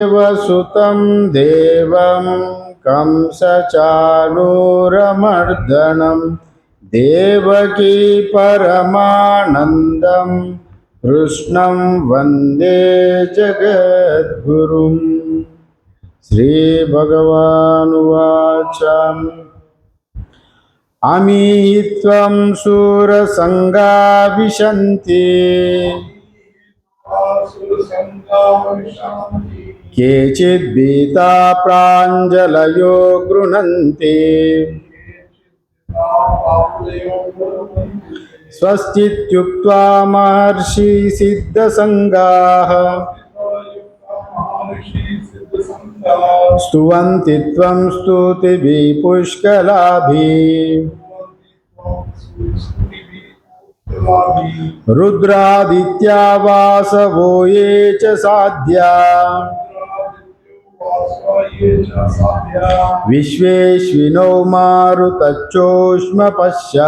देवसुतं देवं कंसचाणूरमर्दनं देवकी परमानन्दं कृष्णं वन्दे जगद्गुरुं। श्रीभगवानुवाच अमीत्वं शूरसङ्गा विशन्ति केचिद्भीता प्राञ्जलयो गृह्णन्ति स्वस्तीत्युक्त्वा महर्षि सिद्धसङ्गाः स्तुवन्ति त्वं स्तुतिभिः पुष्कलाभिः रुद्रादित्या वासवो ये च साध्या विश्वेश्विनो मारुतच्चोष्मपश्य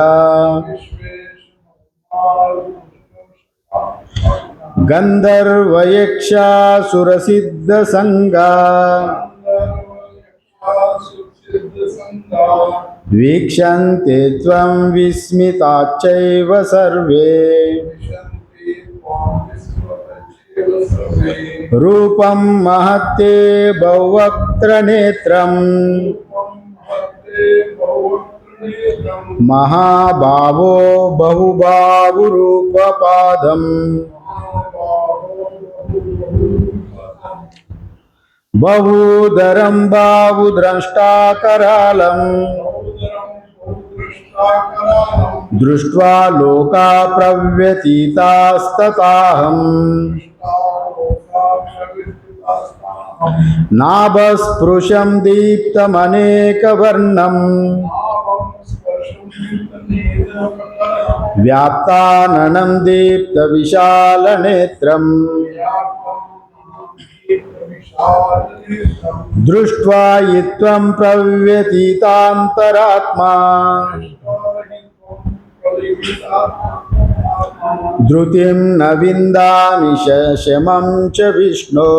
गन्धर्वयक्षासुरसिद्धसङ्गा वीक्षन्ते त्वं विस्मिताश्चैव सर्वे रूपं महत्ते बहुवक्त्रनेत्रं महाबाहो बहुबाहुरूपपादम् बहुधरं बाहुद्रष्टाकरालं दृष्ट्वा लोका प्रव्यथितास्तताहम् नाभस्पृशं दीप्तमनेकवर्णं व्याप्ताननं दीप्तविशालनेत्रम् दृष्ट्वा हि त्वं प्रव्यथितान्तरात्मा धृतिं न विन्दामि शमं च विष्णो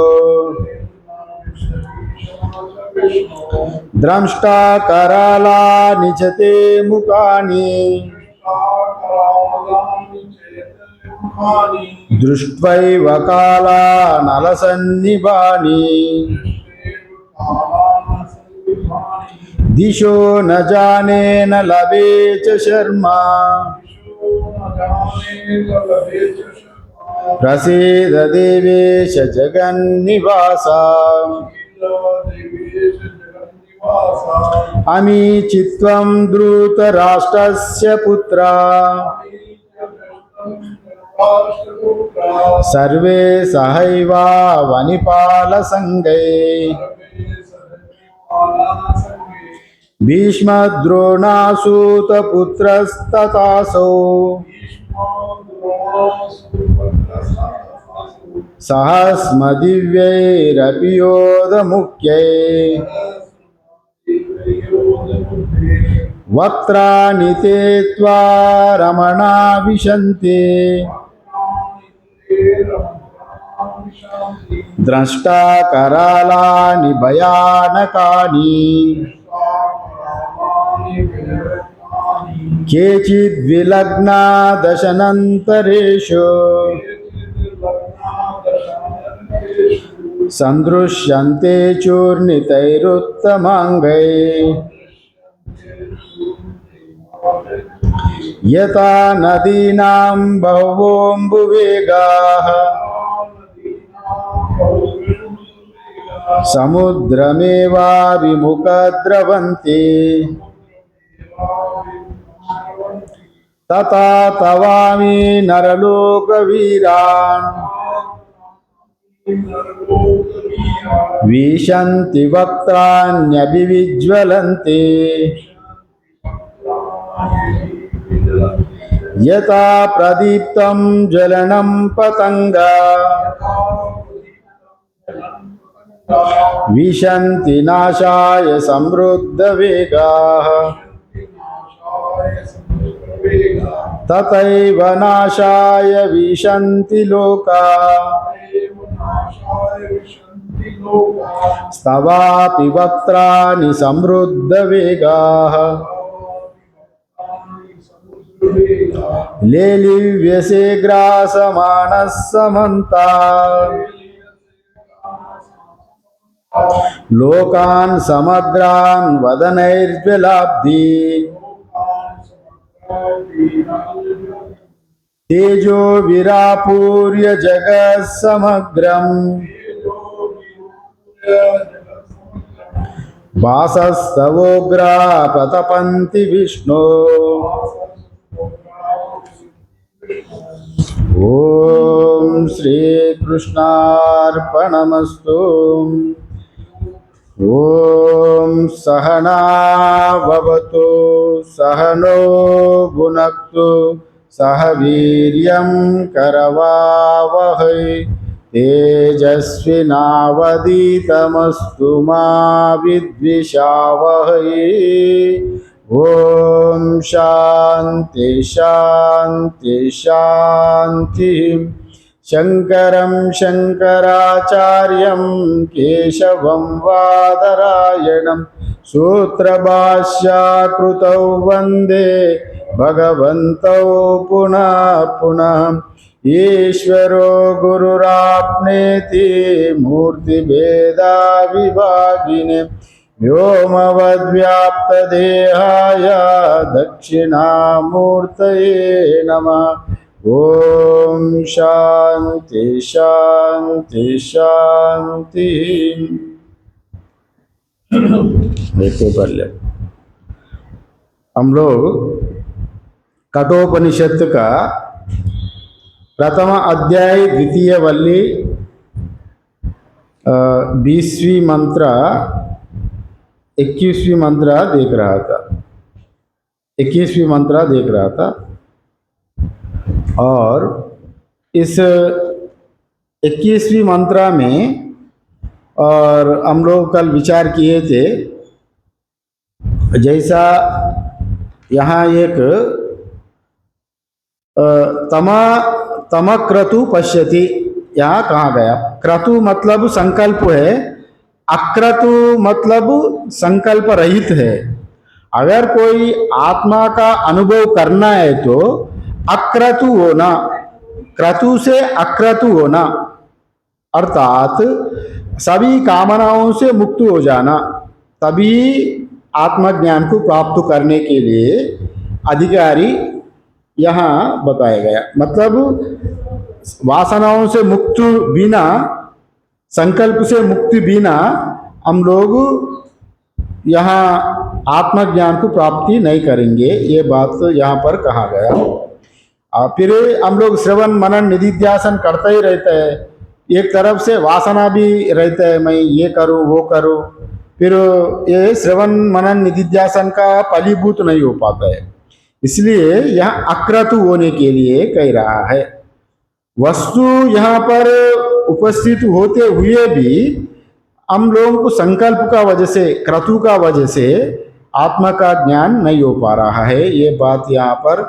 द्रष्टा करालानि च ते मुखानि दृष्ट्वैव कालानलसन्निभानि दिशो न जाने न लभे च शर्मा प्रसीद देवेश जगन्निवासा अमी चित्वं धृतराष्ट्रस्य पुत्रा सर्वे सहैवावनिपालसङ्गै भीष्मद्रोणासूतपुत्रस्तथासौ सहस्मदिव्यैरपि योधमुख्यैः वक्त्राणि ते त्वा रमणा विशन्ति द्रष्टा करालानि भयानकानि केचिद्विलग्ना दशनन्तरेषु सन्दृश्यन्ते चूर्णितैरुत्तमाङ्गैः यथा नदीनां बहवोऽम्बुवेगाः समुद्रमेवाभिमुखद्रवन्ति तथा तवामि नरलोकवीरान् विशन्ति वक्त्राण्यभिविज्वलन्ति यथा प्रदीप्तं ज्वलनं पतङ्गा विशन्ति नाशाय समृद्धवेगाः तथैव नाशाय विशन्ति लोका स्तवापि वक्त्राणि समृद्धवेगाः लेलिव्यसे ग्रासमानः समन्तात् लोकान् समग्रान् वदनैर्ज्वलाब्धि तेजो विरापूर्य जगत् समग्रम् वासस्तवोग्रा प्रतपन्ति विष्णो ओम श्री कृष्णार्पणमस्तु। ओम सहना भवतु सहनो भुनक्तु सह वीर्यं करवावहै तेजस्विनावधीतमस्तु मा विद्विषावहै। ओम शांति शांति शांति। शंकरं शंकराचार्यं केशवं बादरायणं सूत्रभाष्यकृतौ वंदे भगवन्तौ पुनः पुनः। ईश्वरो गुरुरात्मेति मूर्तिभेदा विभागिने व्योमवद्व्याप्तदेहाय दक्षिणामूर्तये नमः। ओम शांति शांति शांति। देखो पहले हम लोग कठोपनिषद का प्रथम अध्याय द्वितीय वल्ली 20वीं मंत्र 21वीं मंत्र देख रहा था, 21वीं मंत्र देख रहा था। और इस 21वीं मंत्र में और हम लोग कल विचार किए थे, जैसा यहाँ एक तमक्रतु पश्यति, यहाँ कहा गया। क्रतु मतलब संकल्प है, अक्रतु मतलब संकल्प रहित है। अगर कोई आत्मा का अनुभव करना है तो अक्रतु होना, क्रतु से अक्रतु होना, अर्थात सभी कामनाओं से मुक्त हो जाना, तभी आत्मज्ञान को प्राप्त करने के लिए अधिकारी यहाँ बताया गया। मतलब वासनाओं से मुक्त बिना, संकल्प से मुक्ति बिना हम लोग यहाँ आत्मज्ञान को प्राप्ति नहीं करेंगे, ये बात तो यहाँ पर कहा गया। फिर हम लोग श्रवण मनन निधिध्यासन करते ही रहते हैं, एक तरफ से वासना भी रहता है, मैं ये करूँ वो करूँ, फिर ये श्रवण मनन निधिध्यासन का फलीभूत नहीं हो पाता है। इसलिए यहाँ अक्रतु होने के लिए कह रहा है। वस्तु यहाँ पर उपस्थित होते हुए भी हम लोगों को संकल्प का वजह से, क्रतु का वजह से आत्मा का ज्ञान नहीं हो पा रहा है, ये बात यहाँ पर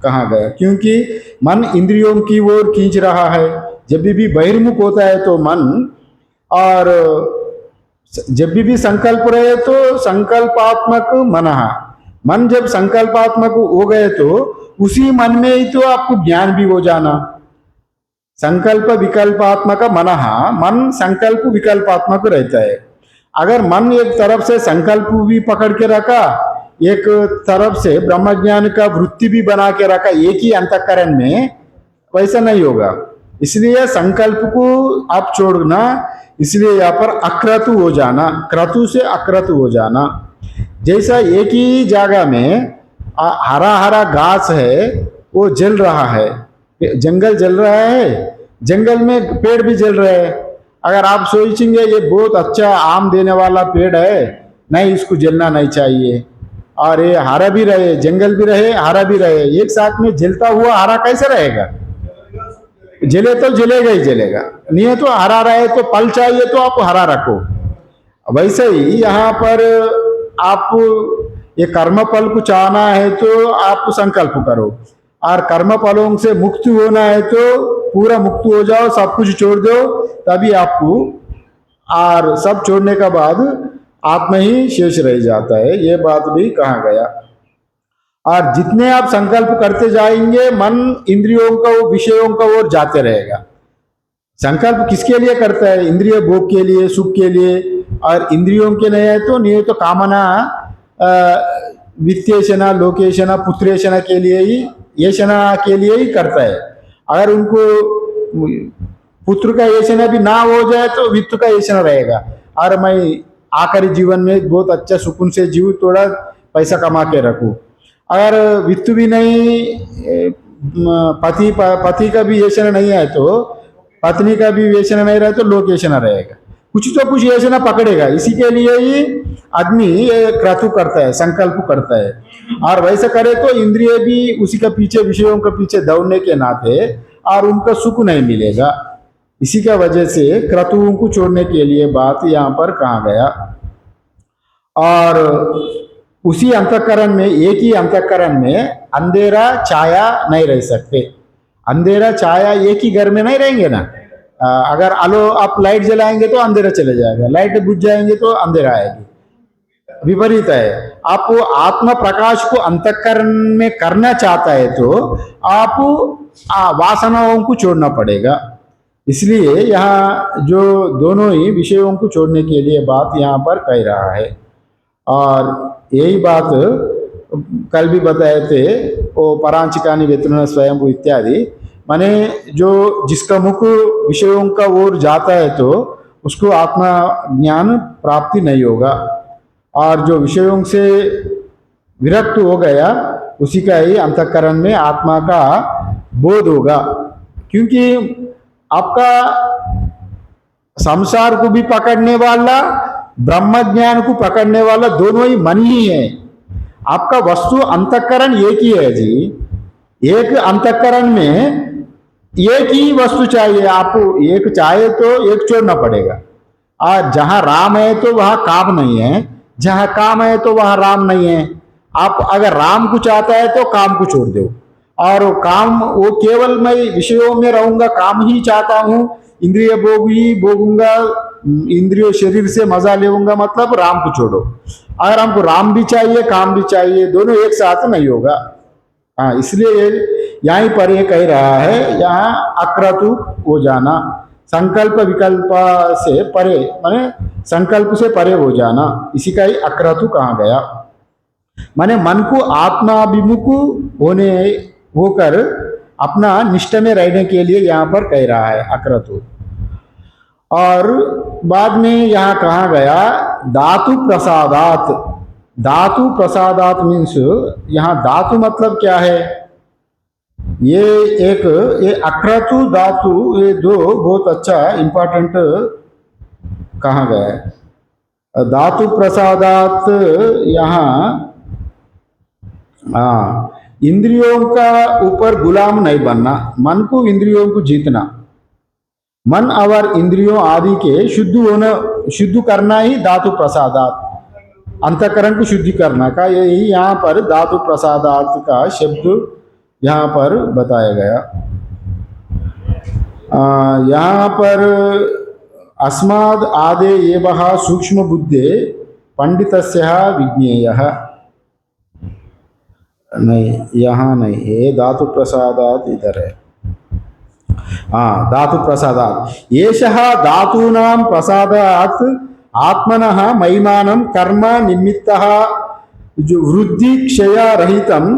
कहा गया। क्योंकि मन इंद्रियों की ओर खींच रहा है, जब भी बहिर्मुख होता है तो मन, और जब भी संकल्प रहे तो संकल्पात्मक मन जब संकल्पात्मक हो गए तो उसी मन में ही तो आपको ज्ञान भी हो जाना। संकल्प विकल्पात्मक मन संकल्प विकल्पात्मक रहता है। अगर मन एक तरफ से संकल्प भी पकड़ के रखा, एक तरफ से ब्रह्मज्ञान का वृत्ति भी बना के रखा एक ही अंतःकरण में, वैसा नहीं होगा। इसलिए संकल्प को आप छोड़ना, इसलिए यहाँ पर अक्रतु हो जाना, क्रतु से अक्रतु हो जाना। जैसा एक ही जगह में हरा हरा घास है, वो जल रहा है, जंगल जल रहा है, जंगल में पेड़ भी जल रहे हैं। अगर आप सोचेंगे ये बहुत अच्छा आम देने वाला पेड़ है, नहीं इसको जलना नहीं चाहिए, और ये हरा भी रहे, जंगल भी रहे, हरा भी रहे, एक साथ में जलता हुआ हरा कैसे रहेगा? जले तो जलेगा ही जलेगा, नहीं है तो हरा रहे। तो फल चाहिए तो आप हरा रखो। वैसे ही यहाँ पर आप ये कर्म फल को चाहना है तो आप संकल्प करो, और कर्म फलों से मुक्त होना है तो पूरा मुक्त हो जाओ, सब कुछ छोड़ दो, तभी आपको और सब छोड़ने का बाद आत्मा ही शेष रह जाता है, ये बात भी कहा गया। और जितने आप संकल्प करते जाएंगे मन इंद्रियों का विषयों का ओर जाते रहेगा। संकल्प किसके लिए करता है? इंद्रिय भोग के लिए, सुख के लिए। और इंद्रियों के नहीं तो कामना, वित्तेषणा, लोकेशना, पुत्रेशना के लिए ही, येषणा के लिए ही करता है। अगर उनको पुत्र का येषणा भी ना हो जाए तो वित्त का येषणा रहेगा। और मैं आखिरी जीवन में बहुत अच्छा सुकून से जीव, थोड़ा पैसा कमा के रखूं। अगर वित्त भी नहीं, पति का भी येषणा नहीं है तो, पत्नी का भी येषणा नहीं रहे तो लोकेशना रहेगा। कुछ तो कुछ येषणा पकड़ेगा। इसी के लिए ही आदमी क्रतु करता है, संकल्प करता है। और वैसे करे तो इंद्रिय भी उसी के पीछे, विषयों के पीछे दौड़ने के नाते और उनका सुख नहीं मिलेगा। इसी का वजह से क्रतुओं को छोड़ने के लिए बात यहाँ पर कहा गया। और उसी अंतःकरण में, एक ही अंतःकरण में अंधेरा छाया नहीं रह सकते। अंधेरा छाया एक ही घर में नहीं रहेंगे ना। अगर आलो आप लाइट जलाएंगे तो अंधेरा चले जाएगा, लाइट बुझ जाएंगे तो अंधेरा आएगी। विपरीत है। आप आत्म प्रकाश को अंतःकरण में करना चाहता है तो आप वासनाओं को छोड़ना पड़ेगा। इसलिए यहाँ जो दोनों ही विषयों को छोड़ने के लिए बात यहाँ पर कह रहा है। और यही बात कल भी बताए थे, वो परांचिकानि व्यतृण स्वयं इत्यादि, माने जो जिसका मुख विषयों का ओर जाता है तो उसको आत्मा ज्ञान प्राप्ति नहीं होगा। और जो विषयों से विरक्त हो गया उसी का ही अंतःकरण में आत्मा का बोध होगा। क्योंकि आपका संसार को भी पकड़ने वाला, ब्रह्म ज्ञान को पकड़ने वाला दोनों ही मन ही है। आपका वस्तु अंतःकरण एक ही है जी। एक अंतःकरण में एक ही वस्तु चाहिए। आपको एक चाहे तो एक छोड़ना पड़ेगा। और जहां राम है तो वहां काम नहीं है, जहां काम है तो वहां राम नहीं है। आप अगर राम को चाहता है तो काम को छोड़ दो। और काम वो केवल मैं विषयों में रहूंगा, काम ही चाहता हूं, इंद्रिय भोग ही भोगूंगा, इंद्रिय शरीर से मजा लेऊंगा, मतलब राम को छोड़ो। अगर हमको राम भी चाहिए, काम भी चाहिए, दोनों एक साथ नहीं होगा। हाँ, इसलिए यहीं पर ये कह रहा है, यहाँ अक्रतु हो जाना, संकल्प विकल्प से परे, माने संकल्प से परे हो जाना, इसी का ही अक्रतु कहा गया। माने मन को आत्माभिमुख होकर अपना निष्ठ में रहने के लिए यहाँ पर कह रहा है अक्रतु। और बाद में यहाँ कहा गया धातु प्रसादात। धातु प्रसादात मीन्स, यहाँ धातु मतलब क्या है? ये अक्रतु धातु, ये दो बहुत अच्छा इंपॉर्टेंट कहा गया है। धातु प्रसादात यहाँ इंद्रियों का ऊपर गुलाम नहीं बनना, मन को इंद्रियों को जीतना, मन और इंद्रियों आदि के शुद्ध करना ही धातु प्रसादात, अंतःकरण को शुद्धि करना का, यही यहाँ पर धातु प्रसादात का शब्द यहाँ पर बताया गया। यहाँ पर अस्माद् आदे एवः सूक्ष्म बुद्धे पंडितस्य विज्ञेयः, नहीं यहाँ नहीं, ये धातु प्रसादात इधर है। हाँ, धातु प्रसादात एषः धातूनां प्रसादात आत्मनः महिमानं कर्म निमित्तः जो वृद्धि क्षय रहितं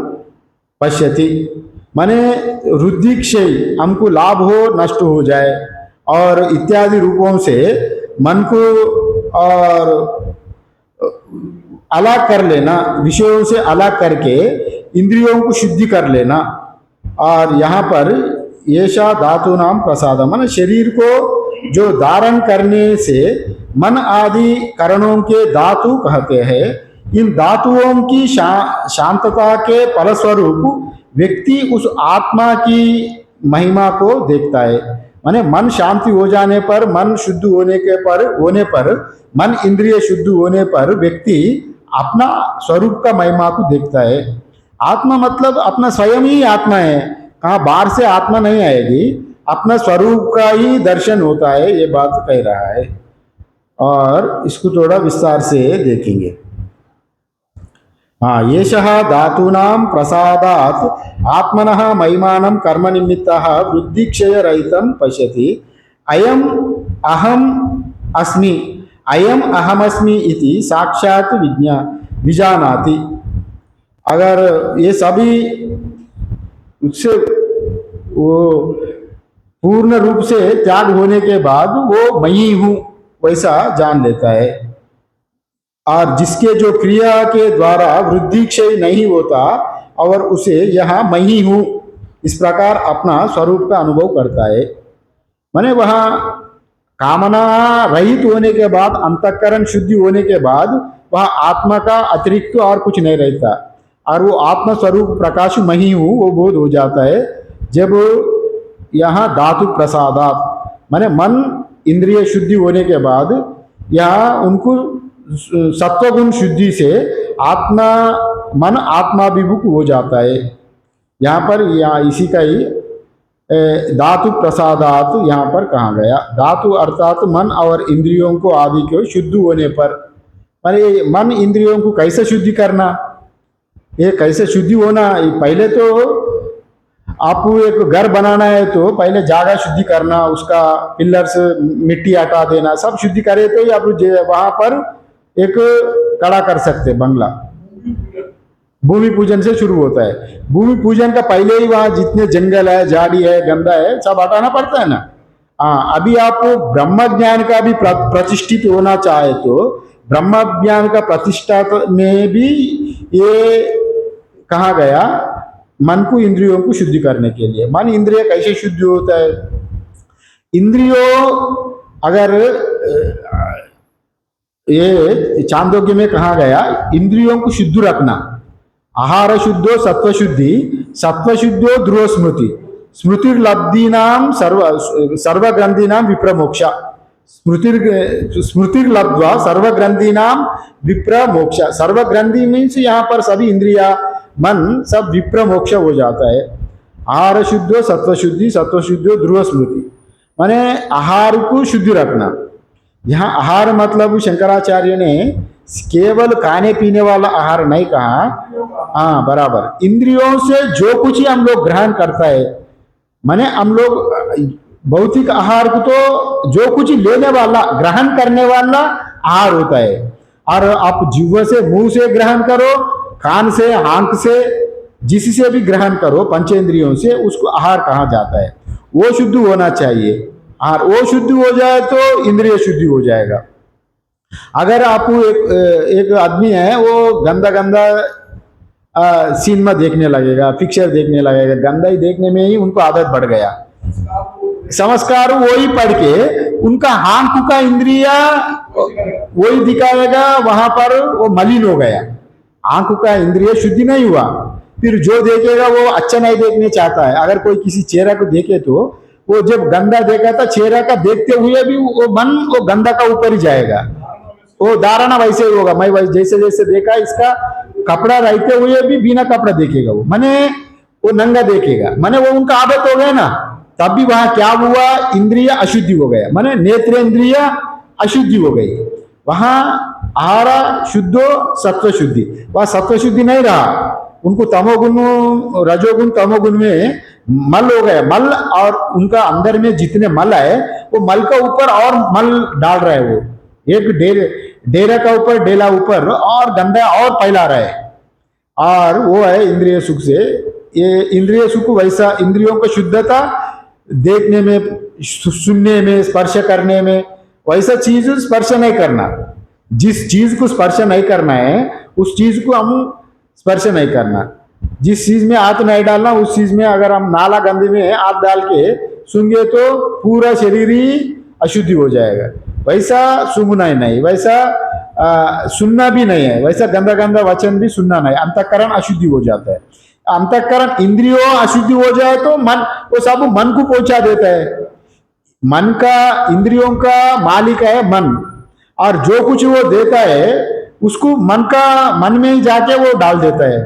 पश्यति। माने वृद्धि क्षय, हमको लाभ हो नष्ट हो जाए और इत्यादि रूपों से मन को और अलग कर लेना, विषयों से अलग करके इंद्रियों को शुद्धि कर लेना। और यहाँ पर येषा धातु नाम प्रसाद, मन शरीर को जो धारण करने से मन आदि करणों के धातु कहते हैं। इन धातुओं की शांतता के फलस्वरूप व्यक्ति उस आत्मा की महिमा को देखता है। माने मन शांति हो जाने पर, मन शुद्ध होने पर, मन इंद्रिय शुद्ध होने पर व्यक्ति अपना स्वरूप का महिमा को देखता है। आत्मा मतलब अपना स्वयं ही आत्मा है, कहाँ बाहर से आत्मा नहीं आएगी, अपना स्वरूप का ही दर्शन होता है, ये बात कह रहा है। और इसको थोड़ा विस्तार से देखेंगे। हाँ, येषः धातूनां प्रसादात् आत्मनः महिमानं कर्मनिमित्तः वृद्धिक्षयरहितं पश्यति। अयम् अहम् अस्मि, अयम् अहमस्मि इति साक्षात् विजानाति। अगर ये सभी उससे वो पूर्ण रूप से त्याग होने के बाद वो मैं ही हूँ वैसा जान लेता है। और जिसके जो क्रिया के द्वारा वृद्धि क्षय नहीं होता और उसे यहाँ मैं ही हूँ इस प्रकार अपना स्वरूप का अनुभव करता है। माने वहाँ कामना रहित होने के बाद, अंतःकरण शुद्धि होने के बाद वह आत्मा का अतिरिक्त और कुछ नहीं रहता और वो आत्मा स्वरूप प्रकाश मैं ही हूँ वो बोध हो जाता है। जब यहाँ धातु प्रसादात माने मन इंद्रिय शुद्धि होने के बाद यहाँ उनको सत्वगुण शुद्धि से आत्मा मन आत्माभिमुख हो जाता है। यहाँ पर यहाँ इसी का ही धातु प्रसादात यहाँ पर कहा गया। धातु अर्थात मन और इंद्रियों को आदि को शुद्ध होने पर, माने मन इंद्रियों को कैसे शुद्धि करना, ये कैसे शुद्धि होना। पहले तो आपको एक घर बनाना है तो पहले जगह शुद्धि करना, उसका पिलर्स मिट्टी हटा देना, सब शुद्धि करे तो आप वहां पर एक खड़ा कर सकते बंगला। भूमि पूजन से शुरू होता है। भूमि पूजन का पहले ही वहां जितने जंगल है, झाड़ी है, गंदा है, सब हटाना पड़ता है ना। हाँ, अभी आप ब्रह्म ज्ञान का भी प्रतिष्ठित होना चाहे तो ब्रह्म ज्ञान का प्रतिष्ठा में भी ये कहा गया मन को इंद्रियों को शुद्धि करने के लिए। मन इंद्रिय कैसे शुद्ध होता है? इंद्रियों अगर ये चांदोग्य में कहा गया इंद्रियों को शुद्ध रखना। आहार शुद्धो सत्व शुद्धि, सत्व शुद्धो ध्रुव स्मृति, स्मृतिर्लब्धीनाम सर्वग्रंथीनाम विप्रमोक्षा, स्मृतिर्लब्ध्वा सर्वग्रंथीनाम विप्रमोक्षा। सर्वग्रंथि मीन्स यहाँ पर सभी इंद्रिया मन सब विप्रमोक्ष हो जाता है। आहार शुद्धो सत्व शुद्धि, सत्व शुद्धो ध्रुव स्मृति, माने आहार को शुद्ध रखना। यहाँ आहार मतलब शंकराचार्य ने केवल खाने पीने वाला आहार नहीं कहा। हाँ बराबर, इंद्रियों से जो कुछ ही हम लोग ग्रहण करता है, माने हम लोग भौतिक आहार को तो जो कुछ लेने वाला ग्रहण करने वाला आहार होता है। और आप जीव से मुंह से ग्रहण करो, कान से, आंख से, जिससे भी ग्रहण करो पंचेंद्रियों से, उसको आहार कहा जाता है। वो शुद्ध होना चाहिए। और वो शुद्ध हो जाए तो इंद्रिय शुद्धि हो जाएगा। अगर आप एक आदमी है वो गंदा गंदा सिनेमा देखने लगेगा, पिक्चर देखने लगेगा, गंदा ही देखने में ही उनको आदत बढ़ गया। संस्कार वही पढ़ के उनका आंख का इंद्रिया वही दिखाएगा, वहां पर वो मलिन हो गया, आंख का इंद्रिय शुद्धि नहीं हुआ। फिर जो देखेगा वो अच्छा नहीं देखने चाहता है। अगर कोई किसी चेहरा को देखे तो वो जब गंदा देखा था चेहरा का देखते हुए भी वो मन वो गंदा का ऊपर ही जाएगा। वो धारणा वैसे ही होगा, मैं वैसे जैसे जैसे देखा इसका कपड़ा रहते हुए भी बिना कपड़ा देखेगा, वो माने वो नंगा देखेगा, माने वो उनका आदत हो गया ना। तब भी वहां क्या हुआ, इंद्रिय अशुद्धि हो गया, माने नेत्रेंद्रिय अशुद्धि हो गई। वहां आहार शुद्धो सत्व शुद्धि, वहां सत्व शुद्धि नहीं रहा। उनको तमोगुण रजोगुण तमोगुण में मल हो गया। मल और उनका अंदर में जितने मल है वो मल का ऊपर और मल डाल रहा है। वो एक डेरा का ऊपर डेला ऊपर और गंदा और फैला रहा है। और वो है इंद्रिय सुख से। ये इंद्रिय सुख वैसा, इंद्रियों को शुद्धता देखने में, सुनने में, स्पर्श करने में, वैसा चीज स्पर्श नहीं करना। जिस चीज को स्पर्श नहीं करना है उस चीज को हम स्पर्श नहीं करना। जिस चीज में हाथ नहीं डालना उस चीज में अगर हम नाला गंदे में हाथ डाल के सूंघे तो पूरा शरीर ही अशुद्धि हो जाएगा। वैसा सूंघना ही नहीं, वैसा सुनना भी नहीं है, वैसा गंदा गंदा वचन भी सुनना नहीं। अंतःकरण अशुद्धि हो जाता है। अंतःकरण इंद्रियों अशुद्धि हो जाए तो मन वो सब मन को पहुंचा देता है। मन का, इंद्रियों का मालिक है मन, और जो कुछ वो देता है उसको मन में ही जाके वो डाल देता है।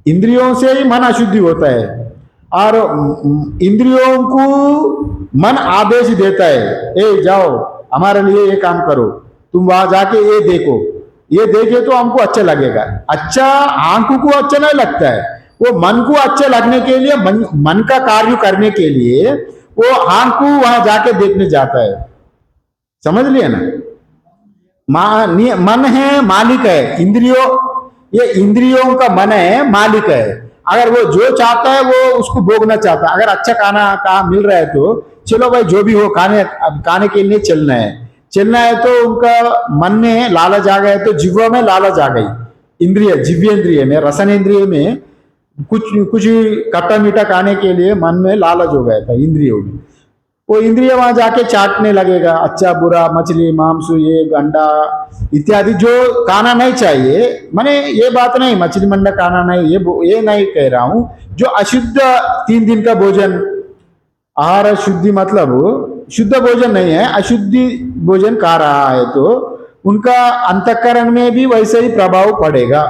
इंद्रियों से ही मन अशुद्धि होता है और इंद्रियों को मन आदेश देता है, ए जाओ हमारे लिए ये काम करो, तुम वहां जाके ये देखो, ये देखे तो हमको अच्छा लगेगा। अच्छा आंखों को अच्छा नहीं लगता है, वो मन को अच्छा लगने के लिए, मन का कार्य करने के लिए वो आंख को वहां जाके देखने जाता है। समझ लिया ना? मन है मालिक है, इंद्रियों, ये इंद्रियों का मन है मालिक है। अगर वो जो चाहता है वो उसको भोगना चाहता है। अगर अच्छा खाना कहाँ मिल रहा है तो चलो भाई, जो भी हो, खाने के लिए चलना है तो उनका मन में लालच आ गया, तो जिह्वा में लालच आ गई। इंद्रिय, जिव्येंद्रिय में, रसन इंद्रिय में कुछ कुछ खट्टा मीठा खाने के लिए मन में लालच हो गया था इंद्रियों में। वो इंद्रिय वहां जाके चाटने लगेगा, अच्छा बुरा, मछली, मांस, ये अंडा इत्यादि जो खाना नहीं चाहिए। माने ये बात नहीं मछली मंडा खाना नहीं, ये नहीं कह रहा हूं। जो अशुद्ध 3 दिन का भोजन, आहार शुद्धि मतलब शुद्ध भोजन नहीं है, अशुद्धि भोजन खा रहा है तो उनका अंतःकरण में भी वैसे ही प्रभाव पड़ेगा।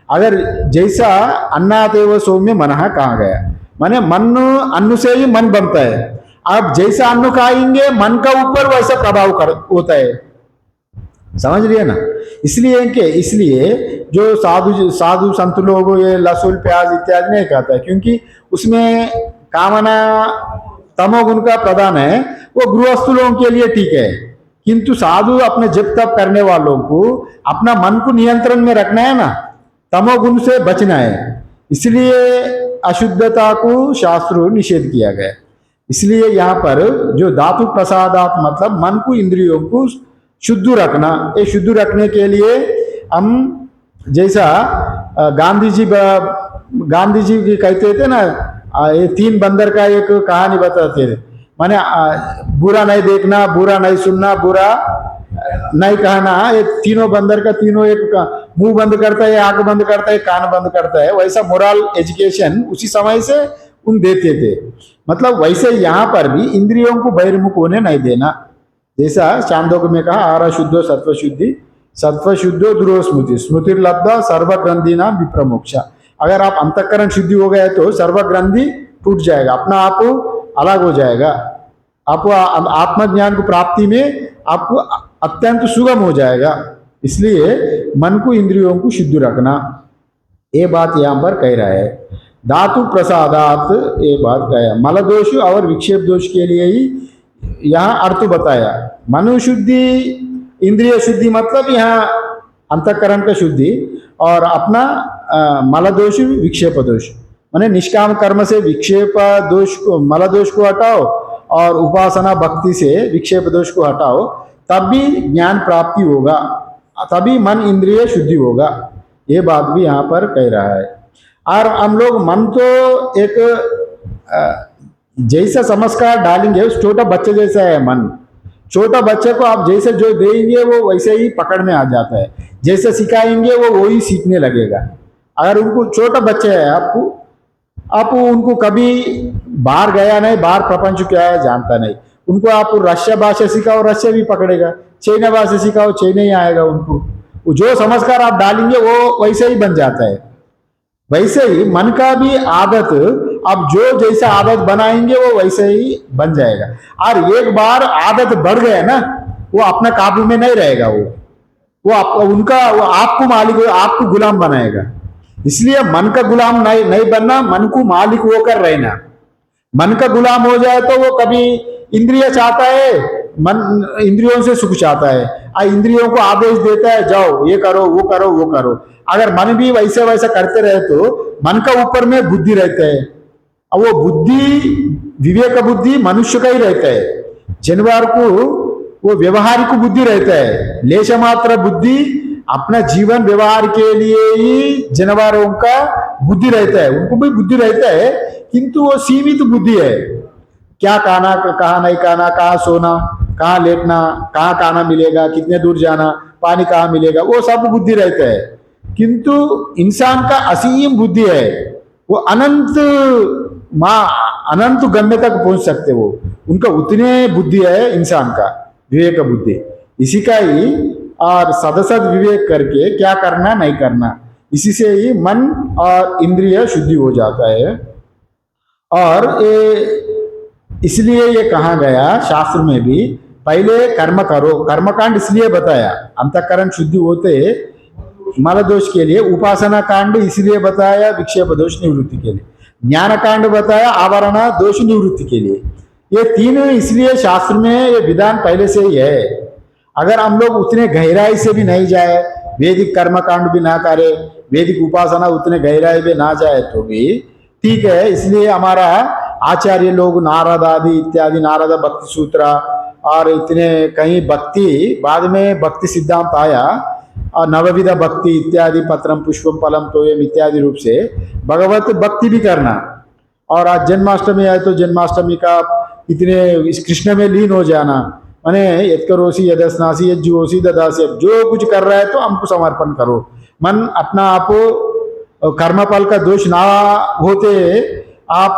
अगर जैसा अन्नादेव सौम्य मनः कहा गया, माने मन, अन्न से ही मन बनता है। आप जैसा अन्न खाएंगे मन का ऊपर वैसा प्रभाव होता है। समझ लिए ना? इसलिए जो साधु साधु संत लोग ये लहसुन प्याज इत्यादि नहीं खाता है, क्योंकि उसमें कामना तमोगुण का प्रधान है। वो गृहस्थ लोगों के लिए ठीक है, किंतु साधु अपने जप तप करने वालों को अपना मन को नियंत्रण में रखना है ना, तमोगुण से बचना है। इसलिए अशुद्धता को शास्त्र निषेध किया गया। इसलिए यहाँ पर जो धातु प्रसादात मतलब मन को, इंद्रियों को शुद्ध रखना, ये शुद्ध रखने के लिए हम जैसा गांधी जी भी कहते थे ना, ये 3 बंदर का एक कहानी बताते थे। माने बुरा नहीं देखना, बुरा नहीं सुनना, बुरा नहीं कहना। ये तीनों बंदर का तीनों, एक मुंह बंद करता है, आंख बंद करता है, कान बंद करता है। वैसा मोरल एजुकेशन उसी समय से उन देते थे। मतलब वैसे यहाँ पर भी इंद्रियों को बहिर्मुख होने नहीं देना। जैसा चांदोग्य में कहा, आरा शुद्धो सत्व शुद्धि, सत्व शुद्धो ध्रुव स्मृति, स्मृतिर्लब्धा सर्वग्रंथि नाम विप्रमोक्षा। अगर आप अंतःकरण शुद्धि हो गए तो सर्वग्रंथि टूट जाएगा, अपना आप अलग हो जाएगा। आपको आत्मज्ञान को प्राप्ति में आपको अत्यंत सुगम हो जाएगा। इसलिए मन को, इंद्रियों को शुद्ध रखना, ये बात यहाँ पर कह रहा है। धातु प्रसादात, ये बात कहा। मल दोष और विक्षेप दोष के लिए ही यहाँ अर्थ बताया। मनु शुद्धि, इंद्रिय शुद्धि मतलब यहाँ अंतःकरण का शुद्धि, और अपना मल दोष, विक्षेप दोष, माने निष्काम कर्म से विक्षेप दोष को, मल दोष को हटाओ, और उपासना भक्ति से विक्षेप दोष को हटाओ, तब भी ज्ञान प्राप्ति होगा, तभी मन इंद्रिय शुद्धि होगा। ये बात भी यहाँ पर कह रहा है। और हम लोग मन तो एक जैसा संस्कार डालेंगे, उस छोटा बच्चे जैसा है मन। छोटा बच्चे को आप जैसे जो देंगे वो वैसे ही पकड़ में आ जाता है, जैसे सिखाएंगे वो वही सीखने लगेगा। अगर उनको, छोटा बच्चे है, आप उनको कभी बाहर गया नहीं, बाहर प्रपंच क्या है जानता नहीं, उनको आप रशिया भाषा सिखाओ, रशिया भी पकड़ेगा, चाइना भाषा सिखाओ, चाइना ही आएगा उनको। जो संस्कार आप डालेंगे वो वैसे ही बन जाता है। वैसे ही मन का भी आदत, अब जो जैसा आदत बनाएंगे वो वैसे ही बन जाएगा। और एक बार आदत बढ़ गया ना, वो अपना काबू में नहीं रहेगा। वो आपको मालिक, आपको गुलाम बनाएगा। इसलिए मन का गुलाम नहीं बनना, मन को मालिक होकर रहना। मन का गुलाम हो जाए तो वो कभी इंद्रिय चाहता है, मन इंद्रियों से सुख चाहता है, इंद्रियों को आदेश देता है, जाओ ये करो, वो करो, वो करो। अगर मन भी वैसे वैसा करते रहे तो मन का ऊपर में बुद्धि रहता है। अब वो बुद्धि, विवेक बुद्धि मनुष्य का ही रहता है। जानवर को वो व्यवहारिक बुद्धि रहता है, लेश मात्र बुद्धि अपना जीवन व्यवहार के लिए ही जानवरों का बुद्धि रहता है। उनको भी बुद्धि रहता है, किंतु वो सीमित बुद्धि है। क्या खाना, कहाँ नहीं खाना, कहाँ सोना, कहाँ लेटना, कहाँ खाना मिलेगा, कितने दूर जाना, पानी कहाँ मिलेगा, वो सब बुद्धि रहता है। किंतु इंसान का असीम बुद्धि है, वो अनंत गम्य तक पहुंच सकते। वो उनका उतने बुद्धि है इंसान का, विवेक बुद्धि। इसी का ही और सदसद विवेक करके क्या करना नहीं करना, इसी से ही मन और इंद्रिय शुद्धि हो जाता है। और इसलिए ये कहा गया शास्त्र में भी, पहले कर्म करो, कर्मकांड इसलिए बताया अंतःकरण शुद्धि होते मल दोष के लिए, उपासना कांड इसलिए बताया विक्षेप दोष निवृत्ति के लिए, ज्ञान कांड बताया आवरण दोष निवृत्ति के लिए। ये तीन इसलिए शास्त्र में ये विधान पहले से ही है। अगर हम लोग उतने गहराई से भी नहीं जाए, वैदिक कर्म कांड भी ना करे, वैदिक उपासना उतने गहराई में ना जाए तो भी ठीक है। इसलिए हमारा आचार्य लोग नारद आदि इत्यादि, नारद भक्ति सूत्र और इतने कहीं भक्ति, बाद में भक्ति सिद्धांत आया और नवविध भक्ति इत्यादि, पत्रम पुष्पम फलम तोयम इत्यादि रूप से भगवत भक्ति भी करना। और आज जन्माष्टमी आए तो जन्माष्टमी का इतने इस कृष्ण में लीन हो जाना, माने यद करोसी यदस्नासी यज्जुओसी ददासी, अब जो कुछ कर रहा है तो हमको समर्पण करो। मन अपना आप कर्मफल का दोष ना होते, आप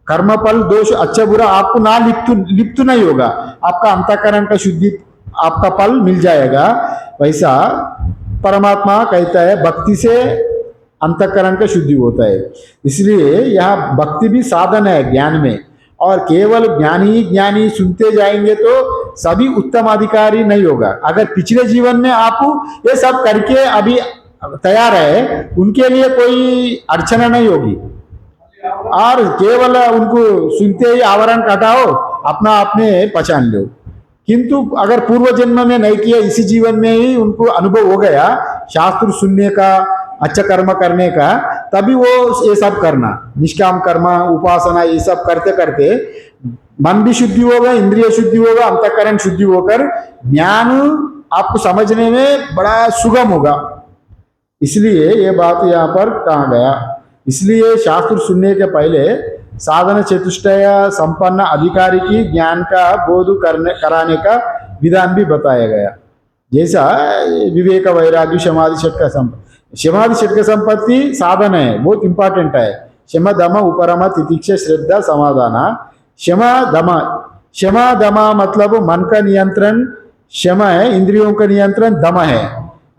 कर्मफल दोष अच्छा बुरा आपको ना लिप्त नहीं होगा, आपका अंतःकरण का शुद्धि आपका फल मिल जाएगा। वैसा परमात्मा कहता है भक्ति से अंतःकरण का शुद्धि होता है। इसलिए यह भक्ति भी साधन है ज्ञान में, और केवल ज्ञानी ज्ञानी सुनते जाएंगे तो सभी उत्तम अधिकारी नहीं होगा। अगर पिछले जीवन में आप ये सब करके अभी तैयार है, उनके लिए कोई अड़चना नहीं होगी। और केवल उनको सुनते ही आवरण हटाओ, अपना आपने पहचान लो। किंतु अगर पूर्व जन्म में नहीं किया, इसी जीवन में ही उनको अनुभव हो गया शास्त्र सुनने का, अच्छा कर्म करने का, तभी वो ये सब करना, निष्काम कर्म उपासना ये सब करते करते मन भी शुद्धि होगा, इंद्रिय शुद्धि होगा, अंतःकरण शुद्धि होकर ज्ञान आपको समझने में बड़ा सुगम होगा। इसलिए ये बात यहाँ पर कहा गया। इसलिए शास्त्र सुनने के पहले साधन चतुष्टय संपन्न अधिकारी की ज्ञान का बोध कराने का विधान भी बताया गया। जैसा विवेक वैराग्य समाधि षटक संपत्ति, समाधि षटक संपत्ति साधन है, बहुत इंपॉर्टेंट है। क्षमा दम उपरमा तितिक्षा श्रद्धा समाधान। क्षमा दम मतलब मन का नियंत्रण, क्षमा है इंद्रियों का नियंत्रण, दम है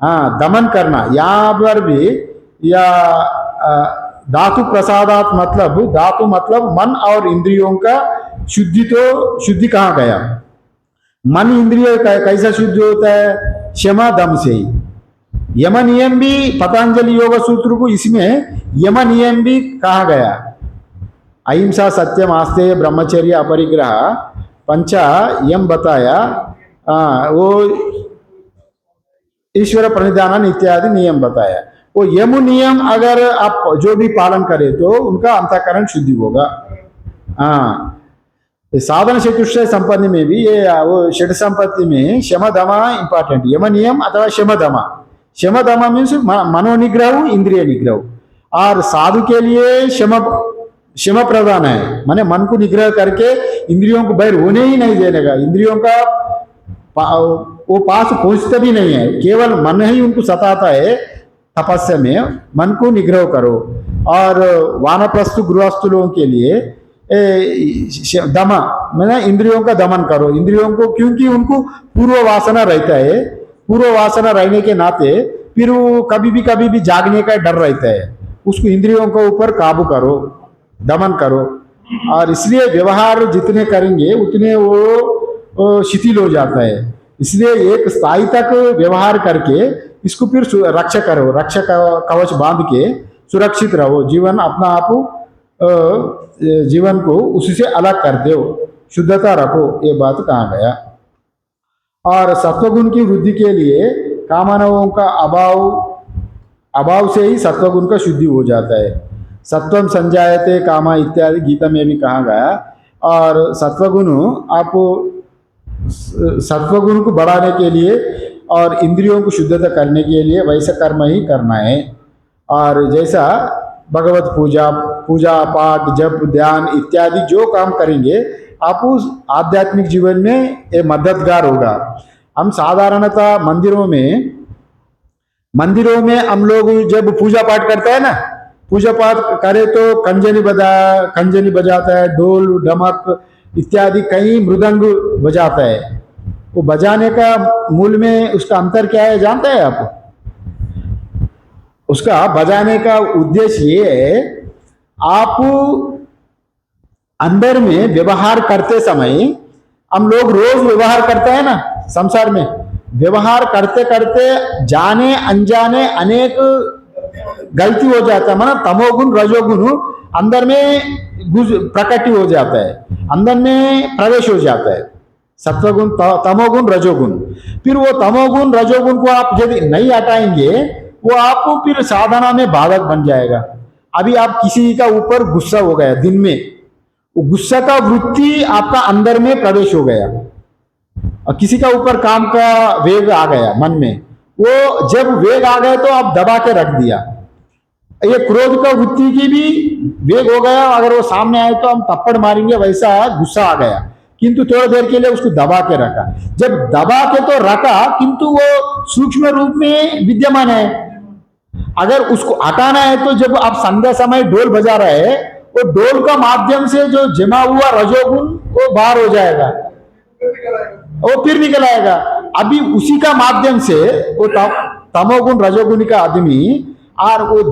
हाँ दमन करना। यहाँ पर भी या धातु प्रसादात मतलब, धातु मतलब मन और इंद्रियों का शुद्धि। तो शुद्धि कहाँ गया, मन इंद्रिय कैसा शुद्ध होता है, क्षमा दम से ही। यम नियम भी पतंजलि योग सूत्र को इसमें यम नियम भी कहा गया। अहिंसा सत्यम आस्तेय ब्रह्मचर्य अपरिग्रह पंचा यम बताया, वो ईश्वर प्रणिधान इत्यादि नियम बताया। वो यम नियम अगर आप जो भी पालन करें तो उनका अंतःकरण शुद्धि होगा। साधन चतुष्टय संपत्ति में भी ये वो षड संपत्ति में शम दमा इंपॉर्टेंट, यम नियम अथवा शम दमा। शम दमा मीन्स मनोनिग्रह इंद्रिय निग्रह। और साधु के लिए शम प्रधान है, माने मन को निग्रह करके इंद्रियों को बाहर होने ही नहीं देने का, इंद्रियों का वो पास पहुंचते भी नहीं है, केवल मन ही उनको सताता है। तपस्या में मन को निग्रह करो। और वानप्रस्थ गृहस्थ लोगों के लिए दमा मैंने इंद्रियों का दमन करो, इंद्रियों को, क्योंकि उनको पूर्व वासना रहता है। पूर्व वासना रहने के नाते फिर वो कभी भी जागने का डर रहता है, उसको इंद्रियों के ऊपर काबू करो, दमन करो। और इसलिए व्यवहार जितने करेंगे उतने वो शिथिल हो जाता है। इसलिए एक स्थायी तक व्यवहार करके इसको फिर रक्षा करो, रक्षा कवच बांध के सुरक्षित रहो, जीवन अपना आप जीवन को उससे अलग कर दो, शुद्धता रखो, ये बात कहा गया। और सत्वगुण की वृद्धि के लिए कामनाओं का अभाव से ही सत्वगुण का शुद्धि हो जाता है। सत्वम संजायते कामा इत्यादि गीता में भी कहा गया। और सत्वगुण आप सत्वगुण को बढ़ाने के लिए और इंद्रियों को शुद्धता करने के लिए वैसा कर्म ही करना है। और जैसा भगवत पूजा पाठ जप ध्यान इत्यादि जो काम करेंगे आप उस आध्यात्मिक जीवन में ये मददगार होगा। हम साधारणतः मंदिरों में हम लोग जब पूजा पाठ करते हैं ना, पूजा पाठ करे तो कंजनी बजाता है, ढोल ढमक इत्यादि कई मृदंग बजाता है। वो बजाने का मूल में उसका अंतर क्या है जानते हैं आप? उसका बजाने का उद्देश्य ये है, आप अंदर में व्यवहार करते समय हम लोग रोज व्यवहार करते हैं ना संसार में, व्यवहार करते करते जाने अनजाने अनेक गलती हो जाता है, मतलब तमोगुण रजोगुण अंदर में प्रकट हो जाता है, अंदर में प्रवेश हो जाता है, सत्वगुण तमोगुण रजोगुण। फिर वो तमोगुण रजोगुण को आप यदि नहीं हटाएंगे वो आपको फिर साधना में बाधक बन जाएगा। अभी आप किसी का ऊपर गुस्सा हो गया दिन में, वो गुस्सा का वृत्ति आपका अंदर में प्रवेश हो गया, और किसी का ऊपर काम का वेग आ गया मन में, वो जब वेग आ गया तो आप दबा के रख दिया। ये क्रोध का वृत्ति की भी वेग हो गया, अगर वो सामने आए तो हम थप्पड़ मारेंगे, वैसा गुस्सा आ गया, किंतु थोड़ी देर के लिए उसको दबा के रखा। जब दबा के तो रखा किंतु वो सूक्ष्म रूप में विद्यमान है, अगर उसको हटाना है तो जब आप संध्या समय ढोल बजा रहे हैं, वो ढोल का माध्यम से जो जमा हुआ रजोगुण वो बाहर हो जाएगा, वो फिर निकल आएगा। अभी उसी का माध्यम से वो तमोगुण रजोगुण का आदमी, और वो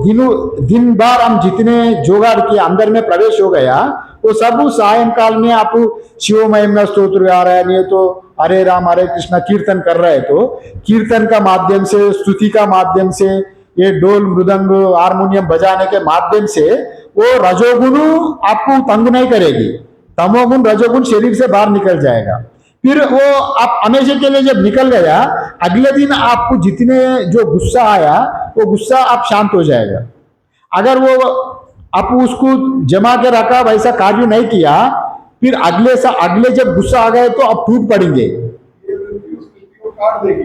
दिन भर हम जितने जोगाड़ के अंदर में प्रवेश हो गया, वो सब सायंकाल में आप शिव महिमा स्तोत्र गा रहे हैं, नहीं तो हरे राम हरे कृष्णा कीर्तन कर रहे हैं, तो कीर्तन का माध्यम से, स्तुति का माध्यम से, ये डोल मृदंग हारमोनियम बजाने के माध्यम से वो रजोगुण आपको तंग नहीं करेगी, तमोगुण रजोगुण शरीर से बाहर निकल जाएगा। फिर वो आप हमेशा के लिए जब निकल गया, अगले दिन आपको जितने जो गुस्सा आया वो गुस्सा आप शांत हो जाएगा। अगर वो आप उसको जमा के रखा, वैसा कार्य नहीं किया, फिर अगले जब गुस्सा आ गए तो आप टूट पड़ेंगे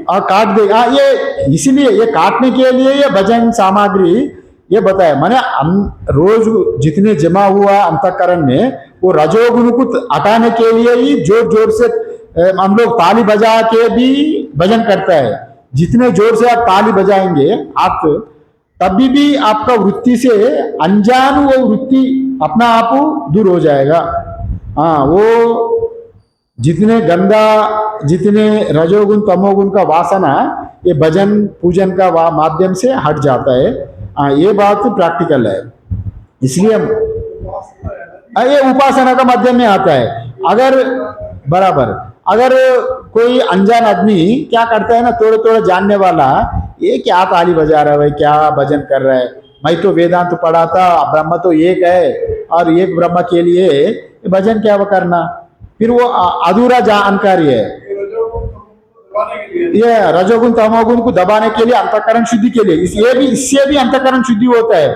और काट देगा। ये इसीलिए ये काटने के लिए ये भजन सामग्री ये बताया मैंने, हम रोज जितने जमा हुआ अंतःकरण में वो रजोगुण को हटाने के लिए ही जोर जोर से हम लोग ताली बजा के भी भजन करता है। जितने जोर से आप ताली बजाएंगे आप, तभी भी आपका वृत्ति से अनजान वो वृत्ति अपना आप दूर हो जाएगा। हाँ, वो जितने गंदा, जितने रजोगुण तमोगुण का वासना ये भजन पूजन का माध्यम से हट जाता है। हाँ, ये बात प्रैक्टिकल है, इसलिए ये उपासना का माध्यम में आता है। अगर बराबर अगर कोई अनजान आदमी क्या करता है ना, थोड़ा थोड़ा जानने वाला, ये क्या ताली बजा रहा है भाई, क्या भजन कर रहा है, मैं तो वेदांत पढ़ा था, ब्रह्म तो एक है और एक ब्रह्म के लिए भजन क्या करना, फिर वो अधूरा जानकारी है। ये रजोगुण तमोगुण को दबाने के लिए, अंतःकरण शुद्धि के लिए, इससे भी अंतःकरण शुद्धि होता है।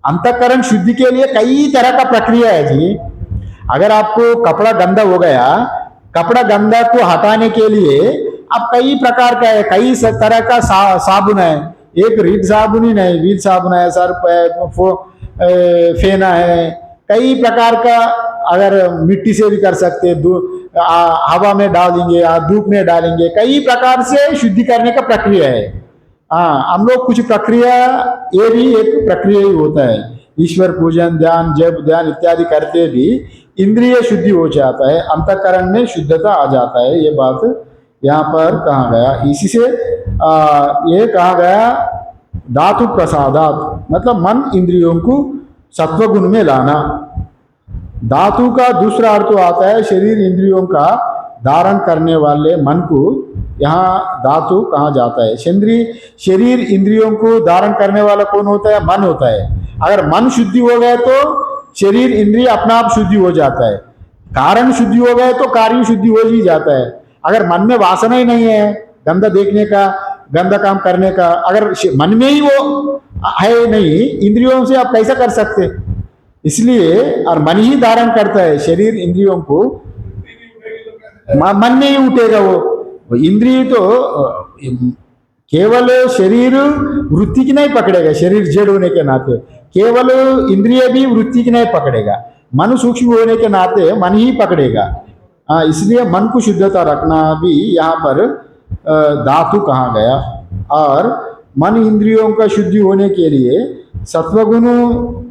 अंतःकरण शुद्धि के लिए कई तरह का प्रक्रिया है जी। अगर आपको कपड़ा गंदा हो गया, कपड़ा गंदा को हटाने के लिए अब कई प्रकार का है, कई तरह का साबुन है, एक रीड साबुन ही नहीं, व्हील साबुन है, सर्फ है, फेना है, कई प्रकार का। अगर मिट्टी से भी कर सकते, हवा में डालेंगे या धूप में डालेंगे, कई प्रकार से शुद्धि करने का प्रक्रिया है। हाँ, हम लोग कुछ प्रक्रिया, ये भी एक प्रक्रिया ही होता है। ईश्वर पूजन, ध्यान, जप ध्यान इत्यादि करते भी इंद्रिय शुद्धि हो जाता है, अंतःकरण में शुद्धता आ जाता है। ये बात यहाँ पर कहा गया। इसी से ये कहा गया धातु प्रसादात, मतलब मन इंद्रियों को सत्वगुण में लाना। धातु का दूसरा अर्थ आता है शरीर इंद्रियों का धारण करने वाले मन को यहाँ धातु कहा जाता है। शरीर इंद्रियों को धारण करने वाला कौन होता है? मन होता है। अगर मन शुद्धि हो गया तो शरीर इंद्रिय अपना आप शुद्धि हो जाता है। कारण शुद्धि हो गए तो कार्य शुद्धि हो ही जाता है। अगर मन में वासना ही नहीं है गंदा देखने का, गंदा काम करने का, अगर मन में ही वो है नहीं, इंद्रियों से आप कैसा कर सकते? इसलिए और मन ही धारण करता है शरीर इंद्रियों को, मन में ही उठेगा वो इंद्रिय। तो केवल शरीर वृत्ति की नहीं पकड़ेगा, शरीर जड़ होने के नाते केवल इंद्रिय भी वृत्ति की नहीं पकड़ेगा, मन सूक्ष्म होने के नाते मन ही पकड़ेगा। इसलिए मन को शुद्धता रखना भी यहाँ पर धातु कहा गया। और मन इंद्रियों का शुद्धि होने के लिए सत्वगुण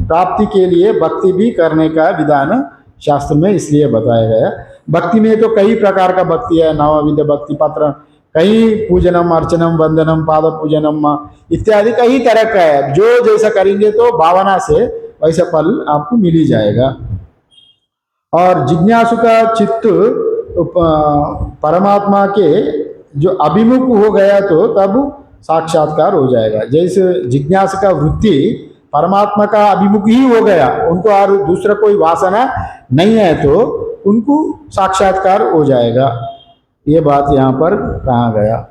प्राप्ति के लिए भक्ति भी करने का विधान शास्त्र में इसलिए बताया गया। भक्ति में तो कई प्रकार का भक्ति है, नवविध भक्ति पत्र, कई पूजनम अर्चनम वंदनम पाद पूजनम इत्यादि कई तरह का है। जो जैसा करेंगे तो भावना से वैसा फल आपको मिल ही जाएगा। और जिज्ञासु का चित्त परमात्मा के जो अभिमुख हो गया तो तब साक्षात्कार हो जाएगा। जैसे जिज्ञासा का वृत्ति परमात्मा का अभिमुख ही हो गया, उनको और दूसरा कोई वासना नहीं है तो उनको साक्षात्कार हो जाएगा। ये बात यहाँ पर कहा गया।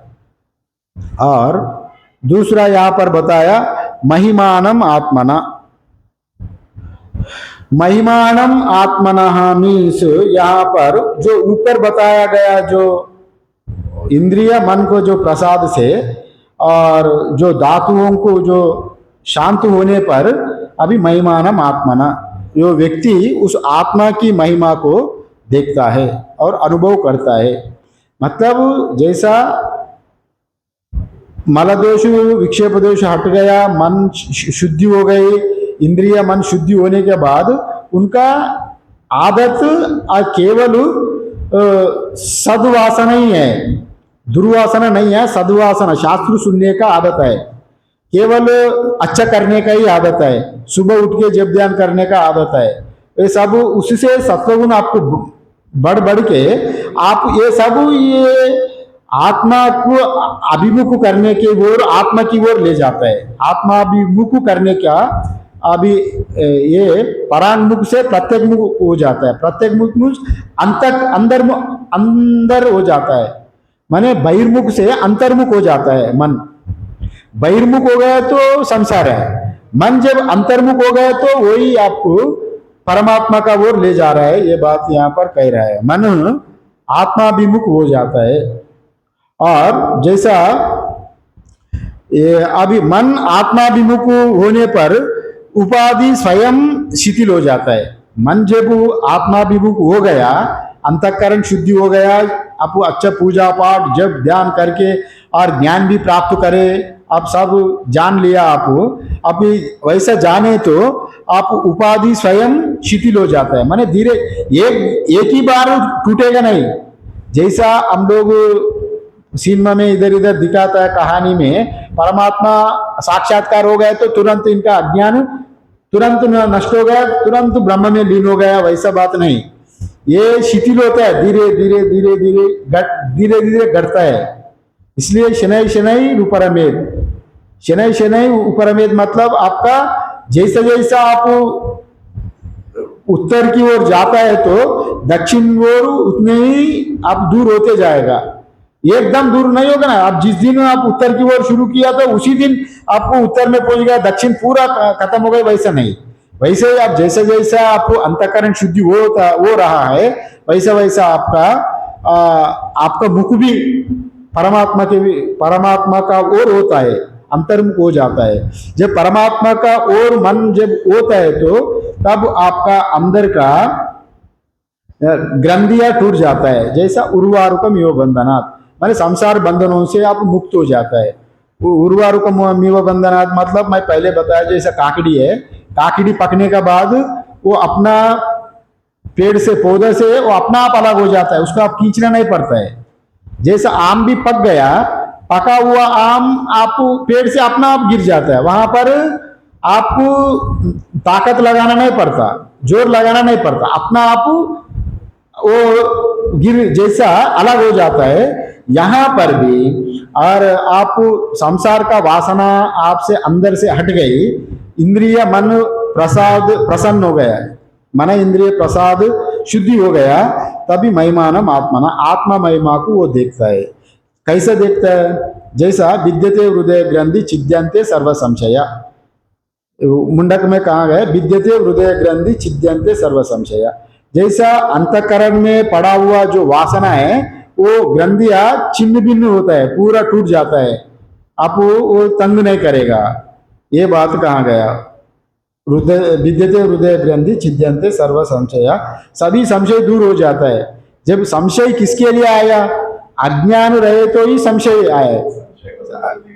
और दूसरा यहाँ पर बताया महिमानम आत्मना। महिमानम आत्मना मीन्स यहाँ पर जो ऊपर बताया गया, जो इंद्रिय मन को जो प्रसाद से और जो धातुओं को जो शांत होने पर अभी महिमानम आत्मना, जो व्यक्ति उस आत्मा की महिमा को देखता है और अनुभव करता है। मतलब जैसा मल दोष विक्षेप दोष हट गया, मन शुद्धि हो गई, इंद्रिय मन शुद्धि होने के बाद उनका आदत केवल सद्वासना ही है, दुर्वासना नहीं है, सद्वासना शास्त्र सुनने का आदत है, केवल अच्छा करने का ही आदत है, सुबह उठ के जप ध्यान करने का आदत है। ये सब उससे सत्वगुण आपको बढ़ बढ़ के आप ये सब ये आत्मा को अभिमुख करने की ओर, आत्मा की ओर ले जाता है। आत्मा अभिमुख करने का अभी ये परांगमुख से प्रत्येकमुख हो जाता है। प्रत्येकमुख अंदर हो जाता है, माने बहिर्मुख से अंतर्मुख हो जाता है। मन बहिर्मुख हो गया तो संसार है, मन जब अंतर्मुख हो गया तो वही आपको परमात्मा का ओर ले जा रहा है। ये बात यहाँ पर कह रहा है, मन आत्माभिमुख हो जाता है। और जैसा ये अभी मन आत्माभिमुख होने पर उपाधि स्वयं शिथिल हो जाता है। मन जब आत्माभिमुख हो गया, अंतःकरण शुद्धि हो गया, आप अच्छा पूजा पाठ जब ध्यान करके और ज्ञान भी प्राप्त करे, आप सब जान लिया, आप वैसा जाने तो आप उपाधि स्वयं शिथिल हो जाता है। माने धीरे एक ही बार टूटेगा नहीं। जैसा हम लोग सिनेमा में इधर इधर दिखाता है, कहानी में परमात्मा साक्षात्कार हो गया तो तुरंत इनका अज्ञान तुरंत नष्ट हो गया, तुरंत ब्रह्म में लीन हो गया, वैसा बात नहीं। ये शिथिल होता है, धीरे धीरे धीरे धीरे धीरे घटता है। इसलिए शनै शनै उपरमेद, शनै शनै उपरमेद मतलब आपका जैसा जैसा आप उत्तर की ओर जाता है तो दक्षिण ओर उतने ही आप दूर होते जाएगा। एकदम दूर नहीं होगा ना। आप जिस दिन आप उत्तर की ओर शुरू किया तो उसी दिन आपको उत्तर में पहुंच गया, दक्षिण पूरा खत्म हो गया, वैसा नहीं। वैसे ही आप जैसे जैसा आपको अंतःकरण शुद्धि हो रहा है, वैसा वैसा आपका मुख भी परमात्मा का ओर होता है, अंतर्मुख हो जाता है। जब परमात्मा का ओर मन जब होता है तो तब आपका अंदर का ग्रंथियां टूट जाता है। जैसा उर्वारुकम इव बंधनात्, माने संसार बंधनों से आप मुक्त हो जाता है। उर्वारुकम इव बंधनात् मतलब मैं पहले बताया जैसा काकड़ी है, काकड़ी पकने के बाद वो अपना पेड़ से पौधे से वो अपना आप अलग हो जाता है, उसको आप खींचना नहीं पड़ता है। जैसा आम भी पक गया, पका हुआ आम आप पेड़ से अपना आप गिर जाता है, वहां पर आपको ताकत लगाना नहीं पड़ता, जोर लगाना नहीं पड़ता, अपना आप वो गिर जैसा अलग हो जाता है। यहाँ पर भी और आप संसार का वासना आपसे अंदर से हट गई, इंद्रिय मन प्रसन्न हो गया, मन इंद्रिय प्रसाद शुद्धि हो गया, तभी महिमानम आत्मना, आत्मा महिमा को वो देखता है। कैसे देखता है? जैसा विद्यते हृदय ग्रंथि छिद्यन्ते सर्व संशया, मुंडक में कहा गया विद्यते हृदय ग्रंथि छिद्यन्ते सर्व संशया। जैसा अंतःकरण में पड़ा हुआ जो वासना है वो ग्रंथियां छिन्न भिन्न होता है, पूरा टूट जाता है, आप वो तंग नहीं करेगा। ये बात कहा गया, विद्यते हृदय ग्रंथि छिद्यन्ते सर्व संशया, सभी संशय दूर हो जाता है। जब संशय किसके लिए आया? अज्ञान रहे तो ही संशय आए,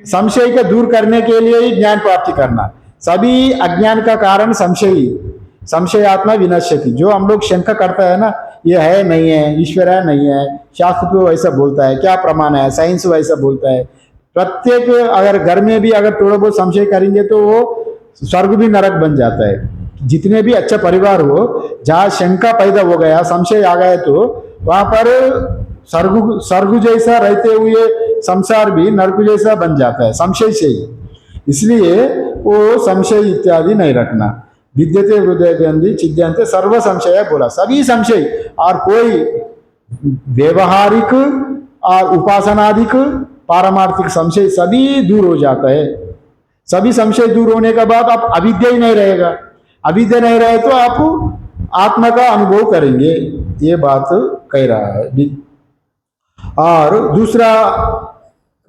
संशय को दूर करने के लिए ही ज्ञान प्राप्ति करना। सभी अज्ञान का कारण संशय, संशय आत्मा विनश्यति। जो हम लोग शंका करता है ना, ये है नहीं है, ईश्वर है नहीं है, शास्त्र तो वैसा बोलता है, क्या प्रमाण है, साइंस वैसा बोलता है। प्रत्येक अगर घर में भी अगर थोड़ा बहुत संशय करेंगे तो वो स्वर्ग भी नरक बन जाता है। जितने भी अच्छा परिवार हो, जहाँ शंका पैदा हो गया, संशय आ गया तो वहां पर स्वर्ग जैसा रहते हुए संसार भी नरक जैसा बन जाता है संशय से ही। इसलिए वो संशय इत्यादि नहीं रखना। विद्यते हृदय ग्रंथि छिद्यन्ते सर्व संशय बोला, सभी संशय और कोई व्यवहारिक और उपासनादिक पारमार्थिक संशय सभी दूर हो जाता है। सभी संशय दूर होने के बाद आप अविद्या ही नहीं रहेगा। अविद्या नहीं रहे तो आप आत्मा का अनुभव करेंगे, ये बात कह रहा है। और दूसरा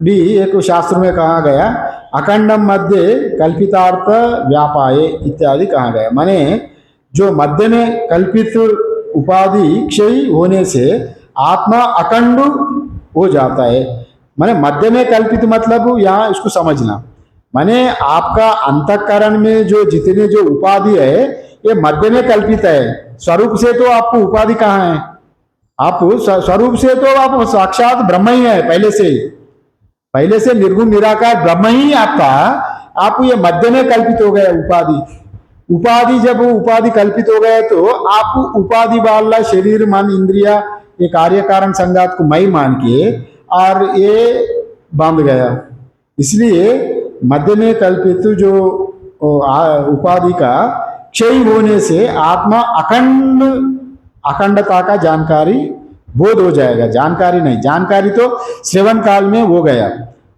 भी एक शास्त्र में कहा गया, अखंडम मध्य कल्पितार्थ व्यापाये इत्यादि कहा गया। माने जो मध्य में कल्पित उपाधि क्षय होने से आत्मा अखंड हो जाता है। माने मध्य में कल्पित मतलब यहाँ इसको समझना, माने आपका अंतःकरण में जो जितने जो उपाधि है ये मध्य में कल्पित है। स्वरूप से तो आपको उपाधि कहाँ है? आप स्वरूप से तो आप साक्षात ब्रह्म ही है पहले से निर्गुण निराकार ब्रह्म ही आपका। आप ये मध्य में कल्पित हो गया उपाधि जब उपाधि कल्पित हो गए तो आप उपाधि वाला शरीर मन इंद्रिया ये कार्य कारण संघात को मैं मान के और ये बांध गया। इसलिए मध्य में कल्पित जो उपाधि का क्षय होने से आत्मा अखंडता का जानकारी बोध हो जाएगा। जानकारी नहीं, जानकारी तो श्रवण काल में हो गया।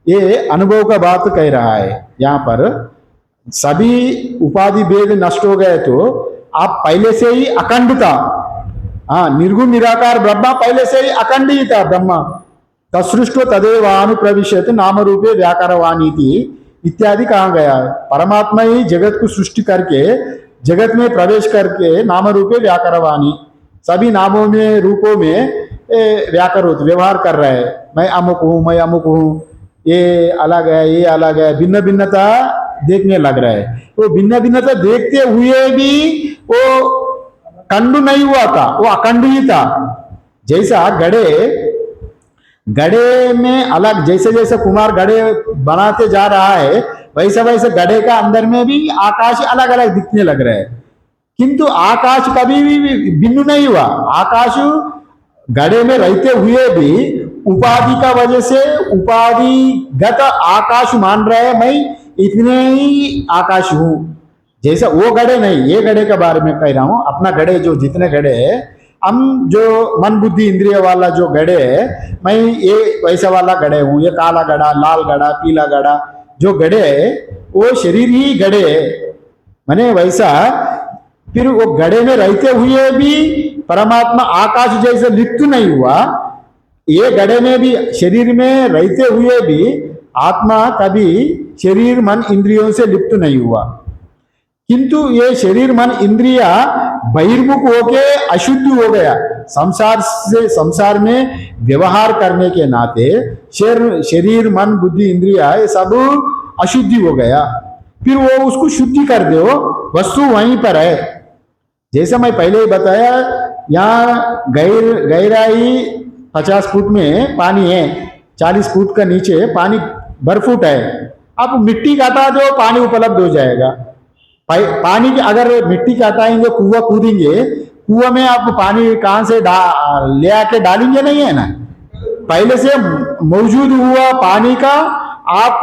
ये अनुभव का बात कह रहा है यहाँ पर। सभी उपाधि भेद नष्ट हो गए तो आप पहले से ही अखंड था। हाँ, निर्गुण निराकार ब्रह्मा पहले से ही अखंड ही था ब्रह्मा। तत्सृष्टो तदेवानुप्रविशत नाम रूपे व्याकरवाणी इत्यादि कहा गया है। परमात्मा ही जगत को सृष्टि करके जगत में प्रवेश करके नाम रूपे व्याकरवाणी, सभी नामों में रूपों में व्याकरोत व्यवहार कर रहा है। मैं अमुक हूँ, ये अलग है, ये अलग है, भिन्न भिन्नता देखने लग रहा है। वो भिन्न भिन्नता देखते हुए भी वो खंड नहीं हुआ था, वो अखंड ही था। जैसा गड़े में अलग, जैसे जैसे कुमार गड़े बनाते जा रहा है वैसे वैसे गड़े का अंदर में भी आकाश अलग अलग दिखने लग रहा है, किंतु आकाश कभी भी भिन्न नहीं हुआ। आकाश गड़े में रहते हुए भी उपाधि का वजह से उपाधिगत आकाश मान रहे हैं, मैं इतने ही आकाश हूं। जैसा वो गड़े नहीं, ये गड़े के बारे में कह रहा हूं। अपना गड़े जो जितने गड़े है, हम जो मन बुद्धि इंद्रिय वाला जो गड़े है, मैं ये वैसा वाला गड़े हूं। ये काला गड़ा, लाल गड़ा, पीला गड़ा जो गड़े है वो शरीर ही गड़े है। माने वैसा फिर वो गड़े में रहते हुए भी परमात्मा आकाश जैसे लिप्त नहीं हुआ। ये गड़े में भी शरीर में रहते हुए भी आत्मा कभी शरीर मन इंद्रियों से लिप्त नहीं हुआ, किंतु ये शरीर मन इंद्रिया बहिर्मुख होके अशुद्ध हो गया। संसार में व्यवहार करने के नाते शरीर मन बुद्धि इंद्रिया ये सब अशुद्धि हो गया। फिर वो उसको शुद्धि कर दो, वस्तु वहीं पर है। जैसे मैं पहले ही बताया, यहाँ गहराई 50 फुट में पानी है, 40 फुट का नीचे पानी बर्फुट है। आप मिट्टी का हटा दो, पानी उपलब्ध हो जाएगा। पानी के अगर मिट्टी का हटाएंगे, कुआं कूदेंगे, कुआं में आप पानी कहां से ले आके डालेंगे नहीं है ना। पहले से मौजूद हुआ पानी का आप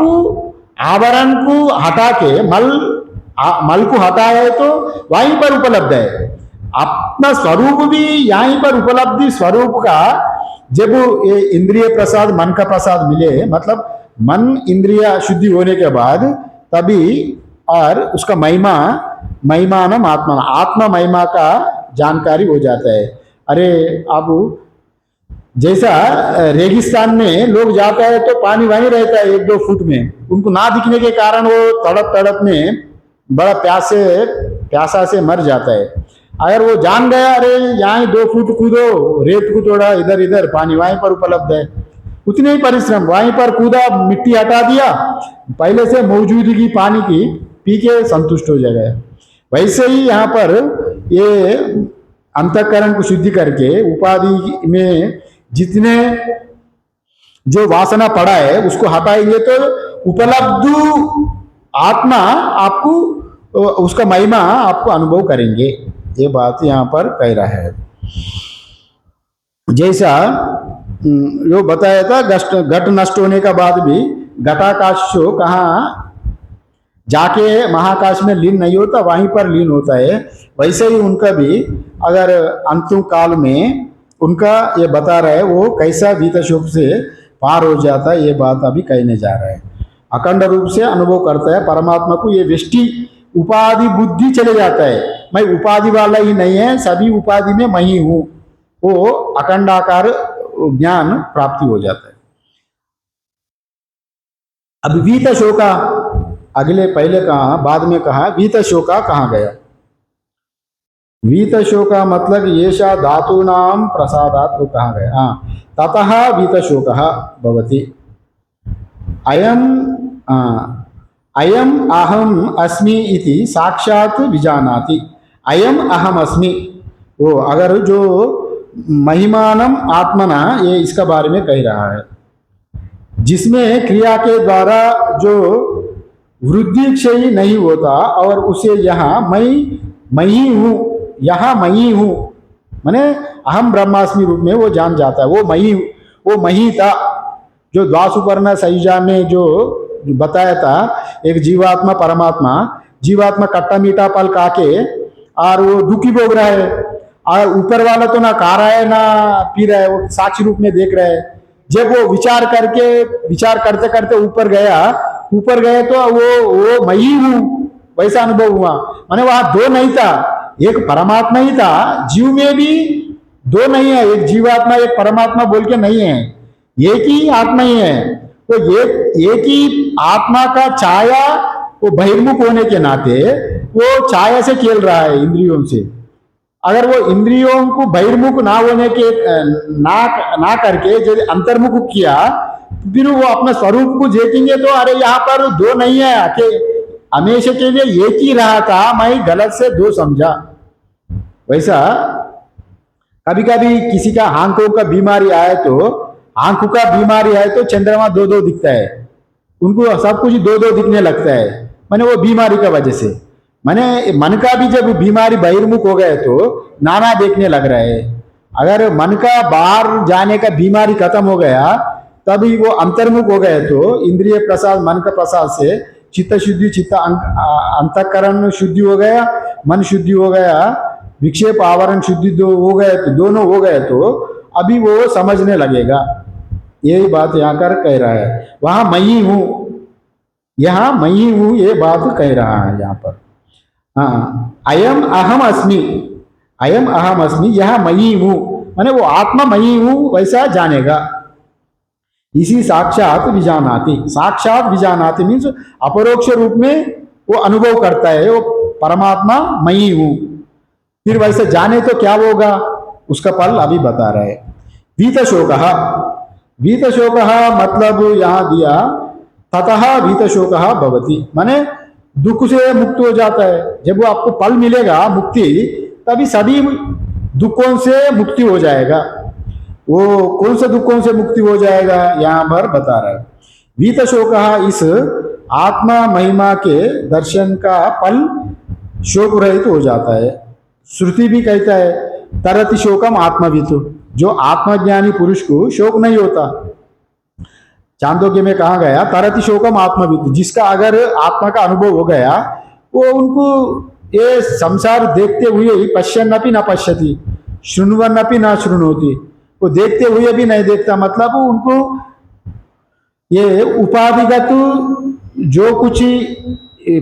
आवरण को हटा के मल को हटाए तो वहीं पर उपलब्ध है। अपना स्वरूप भी यहीं पर उपलब्धि स्वरूप का जब ये इंद्रिय प्रसाद मन का प्रसाद मिले, मतलब मन इंद्रिय शुद्धि होने के बाद तभी और उसका महिमानम आत्मा महिमा का जानकारी हो जाता है। अरे अब जैसा रेगिस्तान में लोग जाता है तो पानी वहीं रहता है 1-2 फुट में, उनको ना दिखने के कारण वो तड़प में बड़ा प्यासा से मर जाता है। अगर वो जान गया अरे यहाँ 2 फुट कूदो, रेत को थोड़ा इधर इधर, पानी वहीं पर उपलब्ध है, उतने ही परिश्रम वहीं पर कूदा, मिट्टी हटा दिया, पहले से मौजूदगी पानी की पी के संतुष्ट हो जाएगा। वैसे ही यहाँ पर ये अंतःकरण को शुद्धि करके उपाधि में जितने जो वासना पड़ा है उसको हटाएंगे तो उपलब्ध आत्मा आपको उसका महिमा आपको अनुभव करेंगे। ये बात यहाँ पर कह रहा है। जैसा जो बताया था घट नष्ट होने का बाद भी घटाकाश जो कहाँ जाके महाकाश में लीन नहीं होता, वहीं पर लीन होता है। वैसे ही उनका भी अगर अंतिम काल में उनका ये बता रहा है वो कैसा बीत शोक से पार हो जाता है, ये बात अभी कहने जा रहा है। अखंड रूप से अनुभव करता है परमात्मा को, ये व्यष्टि उपाधि बुद्धि चले जाता है, मैं उपाधि वाला ही नहीं है, सभी उपाधि में मैं ही हूँ, वो अखंडाकार ज्ञान प्राप्ति हो जाता है। अब वीत शोका अगले पहले कहा बाद में कहा वीत शोका कहाँ गया। वीत शोका मतलब येषा धातूनाम प्रसादात तो कहाँ गया। हाँ, ततः वीत शोकः भवति। अयम अयम अहम अस्मि इति साक्षात विजानाति। अयम अहम अस्मि, वो अगर जो महिमानम आत्मना, ये इसका बारे में कह रहा है, जिसमें क्रिया के द्वारा जो वृद्धि क्षय नहीं होता और उसे यहाँ मैं ही हूँ, यहाँ मैं ही हूँ, माने अहम ब्रह्मास्मि रूप में वो जान जाता है, वो मैं ही था। जो द्वासुपर्णा संहिता में जो बताया था, एक जीवात्मा परमात्मा, जीवात्मा कट्टा मीठा फल खा के और वो दुखी भोग रहा है, और ऊपर वाला तो ना खा रहा है ना पी रहा है, वो साक्षी रूप में देख रहा है। जब वो विचार करते करते ऊपर गए तो वो मैं ही हूँ वैसा अनुभव हुआ। माने वहां दो नहीं था, एक परमात्मा ही था। जीव में भी दो नहीं है, एक जीवात्मा एक परमात्मा बोल के नहीं है, एक ही आत्मा ही है। तो एक ही आत्मा का छाया वो बहिर्मुख होने के नाते वो छाया से खेल रहा है इंद्रियों से। अगर वो इंद्रियों को बहिर्मुख ना होने के ना करके जो अंतर्मुख किया, फिर वो अपना स्वरूप को देखेंगे तो अरे यहाँ पर दो नहीं है, कि हमेशा के लिए एक ही रहा था, मैं गलत से दो समझा। वैसा कभी कभी किसी का आंखों का बीमारी आए तो चंद्रमा दो दो दिखता है, उनको सब कुछ दो दो दिखने लगता है, माने वो बीमारी का वजह से। माने मन का भी जब बीमारी बहिर्मुख हो गए तो नाना देखने लग रहा है। अगर मन का बाहर जाने का बीमारी खत्म हो गया तभी वो अंतर्मुख हो गए तो इंद्रिय प्रसाद मन का प्रसाद से चित्त शुद्धि, अंतःकरण शुद्धि हो गया, मन शुद्धि हो गया, विक्षेप आवरण शुद्धि दोनों हो गए तो अभी वो समझने लगेगा। यही बात यहाँ कर कह रहा है, वहां मैं ही हूँ, यहाँ मैं ही हूँ, ये बात कह रहा है यहाँ पर। हाँ, अयम अहम अस्मि, यह मैं ही हूँ, माने वो आत्मा मैं ही हूँ वैसा जानेगा। इसी साक्षात विजानाति मीन्स अपरोक्ष रूप में वो अनुभव करता है, वो परमात्मा मैं ही हूँ। फिर वैसे जाने तो क्या होगा, उसका फल अभी बता रहे हैं। वीत शोकः मतलब यहाँ दिया ततः वीत शोकः भवति, माने दुख से मुक्त हो जाता है। जब वो आपको फल मिलेगा मुक्ति, तभी सभी दुखों से मुक्ति हो जाएगा। वो कौन से दुखों से मुक्ति हो जाएगा यहाँ पर बता रहा है। वीत शोकः इस आत्मा महिमा के दर्शन का फल शोक रहित हो जाता है। श्रुति भी कहता है तरति शोकम आत्मवितु, जो आत्मज्ञानी पुरुष को शोक नहीं होता। चांदोग्य में कहा गया तरति शोकम आत्मवितु, जिसका अगर आत्मा का अनुभव हो गया वो उनको ये संसार देखते हुए ही पश्यन्नपि न पश्यति, शृण्वन्नपि न शृणोति, वो देखते हुए भी नहीं देखता, मतलब उनको ये उपाधिगत जो कुछ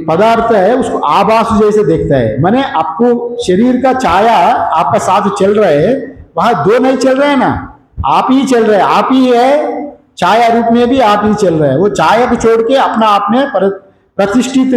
पदार्थ है उसको आभास जैसे देखता है। माने आपको शरीर का छाया आपका साथ चल रहा है, वहां दो नहीं चल रहे हैं ना, आप ही चल रहे हैं, आप ही है, छाया रूप में भी आप ही चल रहे हैं। वो छाया को छोड़ के अपना आप में प्रतिष्ठित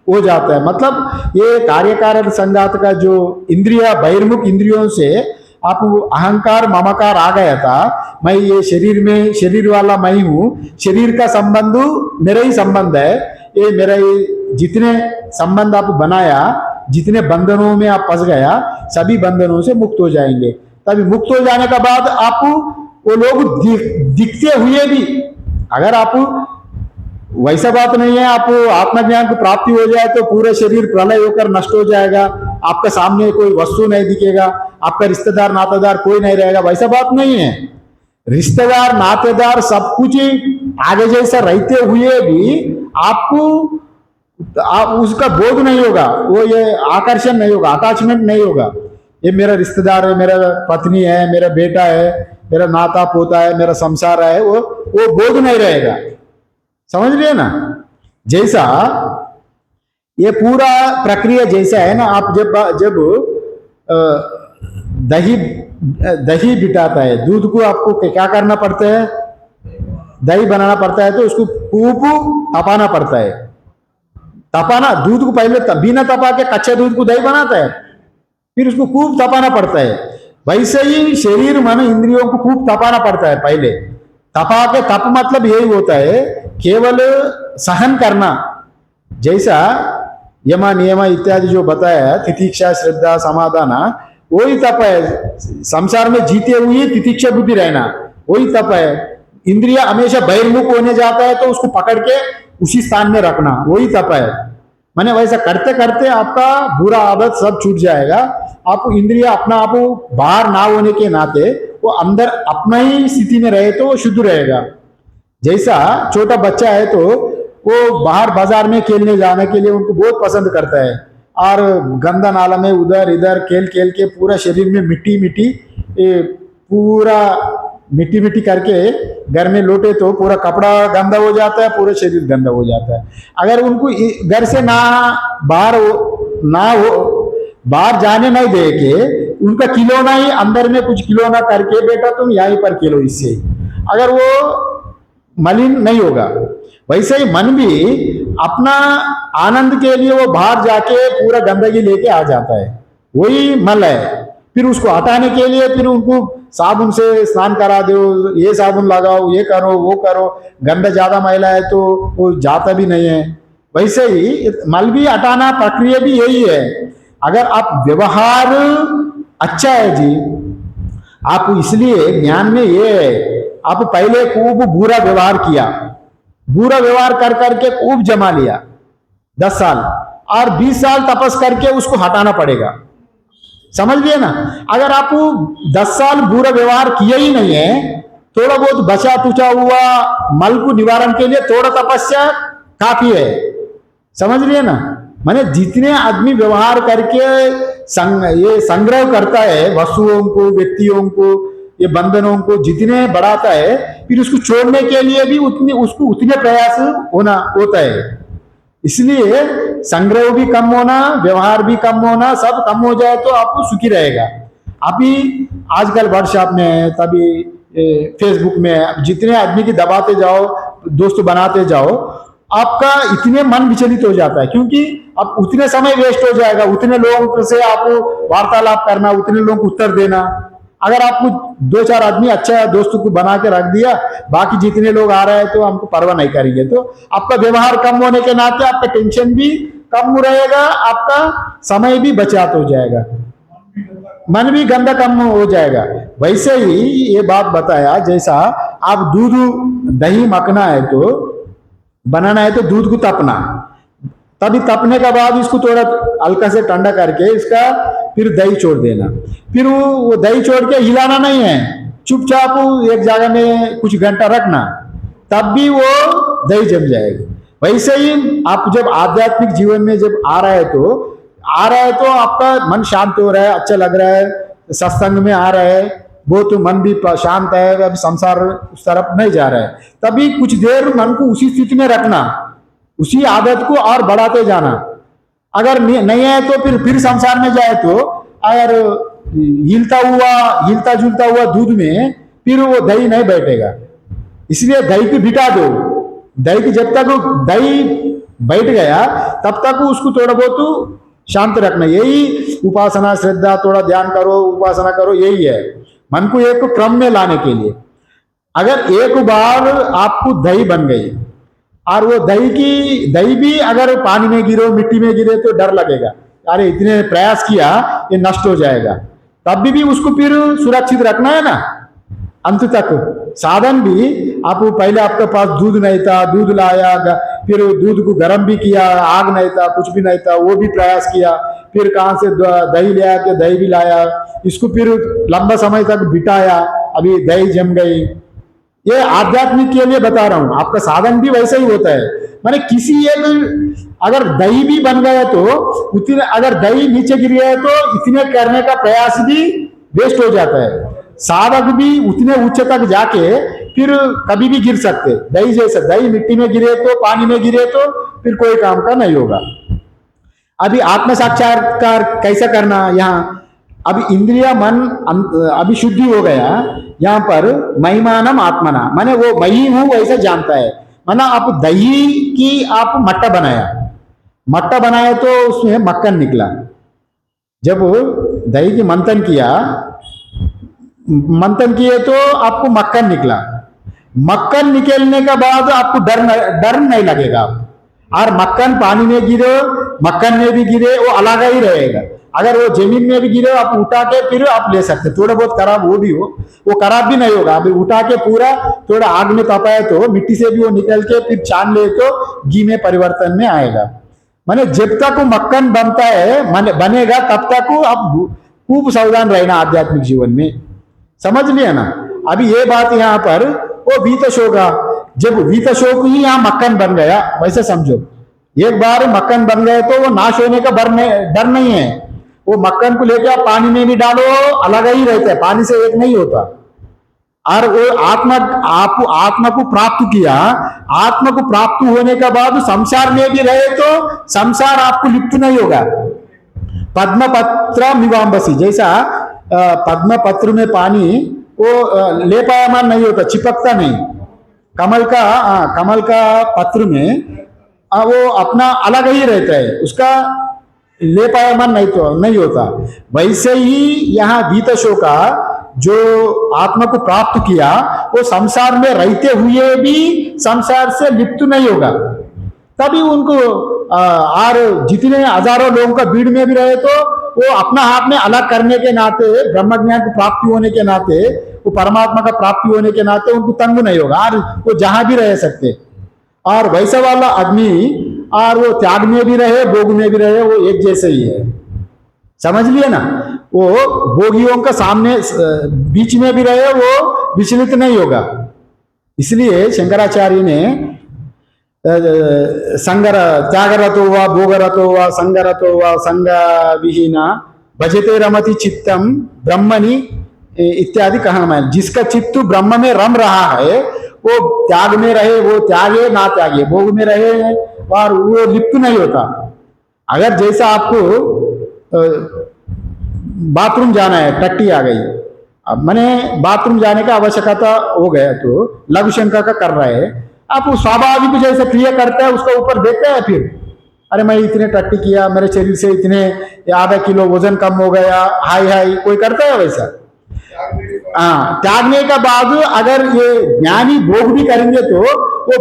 हो जाता है। मतलब ये कार्यकारण संघात का जो इंद्रिया बहिर्मुख इंद्रियों से आप अहंकार ममकार आ गया था, मैं ये शरीर वाला मैं हूँ, शरीर का संबंध मेरा ही संबंध है, ये मेरा ही जितने संबंध आप बनाया, जितने बंधनों में आप फंस गया, सभी बंधनों से मुक्त हो जाएंगे। तभी मुक्त हो जाने का बाद आप वो लोग दिखते हुए भी, अगर आप वैसा बात नहीं है, आप आत्मज्ञान की प्राप्ति हो जाए तो पूरे शरीर प्रलय होकर नष्ट हो जाएगा, आपके सामने कोई वस्तु नहीं दिखेगा, आपका रिश्तेदार नातेदार कोई नहीं रहेगा, वैसा बात नहीं है। रिश्तेदार नातेदार सब कुछ आगे जैसा रहते हुए भी आपको आप उसका बोध नहीं होगा, वो ये आकर्षण नहीं होगा, अटैचमेंट नहीं होगा। ये मेरा रिश्तेदार है, मेरा पत्नी है, मेरा बेटा है, मेरा नाता पोता है, मेरा संसार है, वो बोध नहीं रहेगा। समझ रहे ना? जैसा ये पूरा प्रक्रिया जैसा है ना, आप जब दही दही बिठाता है, दूध को आपको क्या करना पड़ता है? दही बनाना पड़ता है तो उसको खूब तपाना पड़ता है। तपाना, दूध को पहले बिना तपा के कच्चे दूध को दही बनाता है, फिर उसको खूब तपाना पड़ता है। वैसे ही शरीर मन इंद्रियों को खूब तपाना पड़ता है पहले। तपा के तप मतलब यही होता है, केवल सहन करना। जैसा यमा नियम इत्यादि जो बताया, तितिक्षा श्रद्धा समाधान, वही तप है। संसार में जीते हुए तितिक्षा बुद्धि रहना वही तप है। इंद्रिया हमेशा बहिर्मुख होने जाता है तो उसको पकड़ के उसी स्थान में रखना वही तप है। मैंने वैसा करते करते आपका बुरा आदत सब छूट जाएगा। आप इंद्रिया अपना आप बाहर ना होने के नाते वो अंदर अपना ही स्थिति में रहे तो वो शुद्ध रहेगा। जैसा छोटा बच्चा है तो वो बाहर बाजार में खेलने जाने के लिए उनको बहुत पसंद करता है, और गंदा नाला में उधर इधर खेल खेल के पूरा शरीर में मिट्टी मिट्टी पूरा मिट्टी मिट्टी करके घर में लौटे तो पूरा कपड़ा गंदा हो जाता है, पूरा शरीर गंदा हो जाता है। अगर उनको घर से बाहर जाने नहीं दे के उनका खिलौना ही अंदर में कुछ खिलौना करके, बेटा तुम यहीं पर खेलो इससे, अगर वो मलिन नहीं होगा। वैसे ही मन भी अपना आनंद के लिए वो बाहर जाके पूरा गंदगी लेके आ जाता है, वही मल है। फिर उसको हटाने के लिए फिर उनको साबुन से स्नान करा दो, ये साबुन लगाओ, ये करो वो करो, गंदा ज्यादा मैला है तो वो जाता भी नहीं है। वैसे ही मल भी हटाना प्रक्रिया भी यही है। अगर आप व्यवहार अच्छा है जी, आप इसलिए ज्ञान में ये है, आप पहले खूब बुरा व्यवहार किया, बुरा व्यवहार कर करके खूब जमा लिया 10 साल, और 20 साल तपस करके उसको हटाना पड़ेगा। समझ लिए ना? अगर आप 10 साल बुरा व्यवहार किए ही नहीं है, थोड़ा बहुत बचा टुचा हुआ मल को निवारण के लिए थोड़ा तपस्या काफी है। समझ लिए ना? माने जितने आदमी व्यवहार करके ये संग्रह करता है वस्तुओं को, व्यक्तियों को, ये बंधनों को जितने बढ़ाता है, फिर उसको छोड़ने के लिए भी उतने प्रयास होता है। इसलिए संग्रह भी कम होना, व्यवहार भी कम होना, सब कम हो जाए तो आपको सुखी रहेगा। अभी आजकल व्हाट्सएप में, तभी फेसबुक में जितने आदमी की दबाते जाओ, दोस्त बनाते जाओ, आपका इतने मन विचलित हो जाता है, क्योंकि अब उतने समय वेस्ट हो जाएगा, उतने लोगों से आपको वार्तालाप करना, उतने लोगों को उत्तर देना। अगर आपको 2-4 आदमी अच्छा दोस्त को बना के रख दिया, बाकी जितने लोग आ रहे हैं तो हमको परवाह नहीं करेंगे, तो आपका व्यवहार कम होने के नाते आपका टेंशन भी कम रहेगा, आपका समय भी बचत हो जाएगा, मन भी गंदा कम हो जाएगा। वैसे ही ये बात बताया, जैसा आप दही मखना है तो बनाना है तो दूध को तपना, तभी तपने के बाद इसको थोड़ा हल्का से ठंडा करके इसका फिर दही छोड़ देना। फिर वो दही छोड़ के हिलाना नहीं है, चुपचाप एक जगह में कुछ घंटा रखना, तब भी वो दही जम जाएगी। वैसे ही आप जब आध्यात्मिक जीवन में जब आ रहे हैं तो आपका मन शांत हो रहा है, अच्छा लग रहा है, सत्संग में आ रहा है, वो तो मन भी शांत है, अब संसार उस तरफ नहीं जा रहा है, तभी कुछ देर मन को उसी स्थिति में रखना, उसी आदत को और बढ़ाते जाना। अगर नहीं है तो फिर संसार में जाए तो अगर हिलता जुलता हुआ दूध में फिर वो दही नहीं बैठेगा। इसलिए दही को बिठा दो, दही की जब तक दही बैठ गया तब तक उसको थोड़ा बहुत शांत रखना। यही उपासना, श्रद्धा, थोड़ा ध्यान करो, उपासना करो, यही है मन को एक क्रम में लाने के लिए। अगर एक बार आपको दही बन गई और वो दही भी अगर पानी में गिरो, मिट्टी में गिरे तो डर लगेगा, अरे इतने प्रयास किया ये नष्ट हो जाएगा, तब भी उसको फिर सुरक्षित रखना है ना अंत तक। साधन भी आप पहले आपके पास दूध नहीं था, दूध लाया, फिर दूध को गर्म भी किया, आग नहीं था, कुछ भी नहीं था, वो भी प्रयास किया, फिर कहाँ से दही ले आके दही भी लाया, इसको फिर लंबा समय तक बिठाया, अभी दही जम गई। ये आध्यात्मिक के लिए बता रहा हूं, आपका साधन भी वैसा ही होता है। माने किसी एक, अगर दही भी बन गया तो उतने, अगर दही नीचे गिर गया तो इतने करने का प्रयास भी वेस्ट हो जाता है। साधक भी उतने ऊंचे तक जाके फिर कभी भी गिर सकते। दही जैसा, दही मिट्टी में गिरे तो, पानी में गिरे तो फिर कोई काम का नहीं होगा। अभी आत्म साक्षात्कार कैसा करना, यहाँ अभी इंद्रिया मन अभी शुद्धि हो गया। यहाँ पर महिमानम आत्मना, माने वो मैं ही हूं वैसा जानता है। माना आप दही की आप मट्टा बनाया, मट्टा बनाया तो उसमें मक्खन निकला। जब दही की मंथन किए तो आपको मक्खन निकला। मक्खन निकलने के बाद आपको डर नहीं लगेगा। और मक्खन पानी में गिरे, मक्खन में भी गिरे, वो अलग ही रहेगा। अगर वो जमीन में भी गिरे आप उठा के फिर आप ले सकते। थोड़ा बहुत खराब वो भी हो, वो खराब भी नहीं होगा। अभी उठा के पूरा थोड़ा आग में तपाए तो मिट्टी से भी वो निकल के फिर छान ले तो घी में परिवर्तन में आएगा। माने जब तक वो मक्खन बनता है बनेगा तब तक आप खूब सावधान रहना आध्यात्मिक जीवन में। समझ लिया ना। अभी ये बात यहाँ पर वो वीत शोका, जब वीत शोक ही यहाँ मक्खन बन गया वैसे समझो। एक बार मक्खन बन गए तो वो नाश होने का डर नहीं है। वो मक्खन को लेकर आप पानी में भी डालो अलग ही रहता है, पानी से एक नहीं होता। और वो आत्मा को प्राप्त किया, आत्मा को प्राप्त होने के बाद संसार में भी रहे तो संसार आपको लिप्त नहीं होगा। पद्म पत्र मिवाम्बसी, जैसा पद्म पत्र में पानी वो लेपायमान नहीं होता, चिपकता नहीं। कमल का पत्र में वो अपना अलग ही रहता है, उसका लेपायमान नहीं होता। वैसे ही यहाँ वीतशो का जो आत्मा को प्राप्त किया वो संसार में रहते हुए भी संसार से लिप्त नहीं होगा। तभी उनको और जितने हजारों लोगों का भीड़ में भी रहे तो वो अपना हाथ में अलग करने के नाते, ब्रह्म ज्ञान की प्राप्ति होने के नाते, वो परमात्मा का प्राप्ति होने के नाते उनको तंग नहीं होगा और वो जहां भी रह सकते। और वैसा वाला आदमी और वो त्याग में भी रहे, भोग में भी रहे, वो एक जैसे ही है। समझ लिए ना। वो भोगियों का सामने बीच में भी रहे, वो विचलित नहीं होगा। इसलिए शंकराचार्य ने त्यागरतो वा भोगरतो वा संगरतो वा संग विहीना भजते रमति चित्तम ब्रह्मणि इत्यादि कहना है। जिसका चित्त ब्रह्म में रम रहा है वो त्याग में रहे, वो त्यागे ना त्यागे, भोग में रहे और वो लिप्त नहीं होता। अगर जैसा आपको बाथरूम जाना है, टट्टी आ गई, अब मैंने बाथरूम जाने का आवश्यकता हो गया तो लघु शंका का कर रहे हैं, आप स्वाभाविक जैसे क्रिया करते हैं उसका ऊपर देखते हैं। फिर अरे मैं इतने टट्टी किया, मेरे शरीर से इतने आधा किलो वजन कम हो गया, हाई कोई करता है वैसा। त्यागने का बाद अगर ये ज्ञानी भोग भी करेंगे तो वो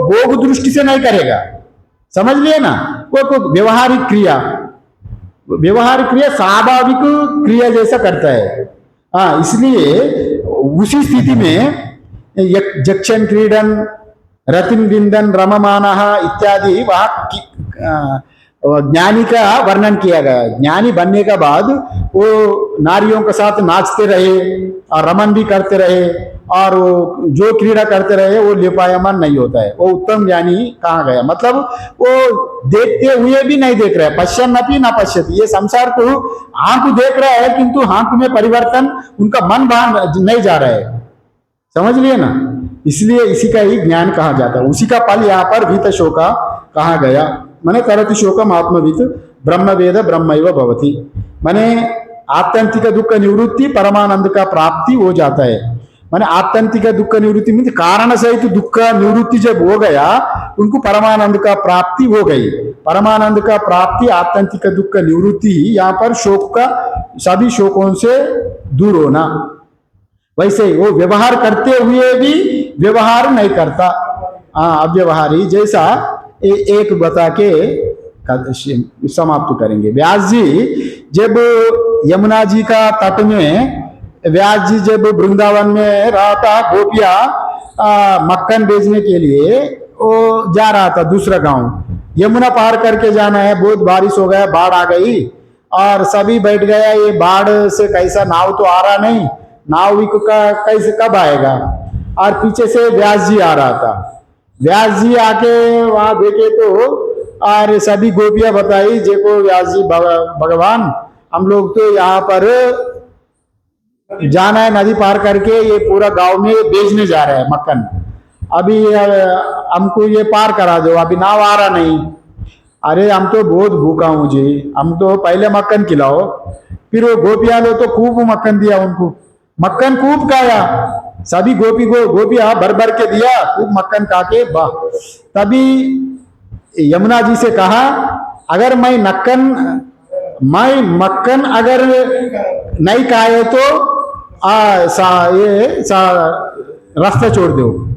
भोग दृष्टि से नहीं करेगा। समझ लिए ना। वो व्यवहारिक क्रिया स्वाभाविक क्रिया जैसा करता है। इसलिए उसी स्थिति में जक्षण क्रीडन रतिम विंदन रममानः इत्यादि वहां ज्ञानी का वर्णन किया गया। ज्ञानी बनने के बाद वो नारियों के साथ नाचते रहे और रमन भी करते रहे और वो जो क्रीड़ा करते रहे वो लिपायमान नहीं होता है। वो उत्तम ज्ञानी कहाँ गया, मतलब वो देखते हुए भी नहीं देख रहा है। पश्यन्नपि न पश्यति, ये संसार को आंख देख रहा है किंतु आंख में परिवर्तन, उनका मन बाहर नहीं जा रहा है। समझ लिए ना। इसलिए इसी का ही ज्ञान कहा जाता है। उसी का फल यहाँ पर वीत शोका कहा गया। माने करति शोकम आत्मवित ब्रह्म वेद ब्रह्मैव भवति। माने आत्यंतिक दुख निवृत्ति, परमानंद का प्राप्ति हो जाता है। माने आत्यंतिक दुख निवृत्ति मीन्स कारण सहित दुख निवृत्ति जब हो गया उनको परमानंद का प्राप्ति हो गई। परमानंद का प्राप्ति, आत्यंतिक दुख निवृत्ति, यहाँ पर शोक का सभी शोकों से दूर होना। वैसे ही वो व्यवहार करते हुए भी व्यवहार नहीं करता, अव्यवहारी जैसा एक बता के समाप्त करेंगे। व्यास जी जब यमुना जी का तट में, व्यास जी जब वृंदावन में रहा था, गोपिया मक्खन बेचने के लिए वो जा रहा था दूसरा गांव। यमुना पार करके जाना है, बहुत बारिश हो गया, बाढ़ आ गई और सभी बैठ गया। ये बाढ़ से कैसा नाव तो आ रहा नहीं, नाव भी कैसे कब आएगा। और पीछे से व्यास जी आ रहा था। व्यास जी आके वहां देखे तो और सभी गोपियां बताई देखो व्यास जी भगवान हम लोग तो यहाँ पर जाना है नदी पार करके, ये पूरा गांव में बेचने जा रहे हैं मक्खन। अभी हमको ये पार करा दो, अभी नाव आ रहा नहीं। अरे हम तो बहुत भूखा हूं जी, हम तो पहले मक्खन खिलाओ। फिर वो गोपियां लो तो खूब मक्खन दिया उनको, मक्खन खूब खाया। सभी गोपियां भर भर के दिया, खूब मक्खन खा के वाह। तभी यमुना जी से कहा अगर मैं मक्खन अगर नहीं खाए तो रास्ता छोड़ दो।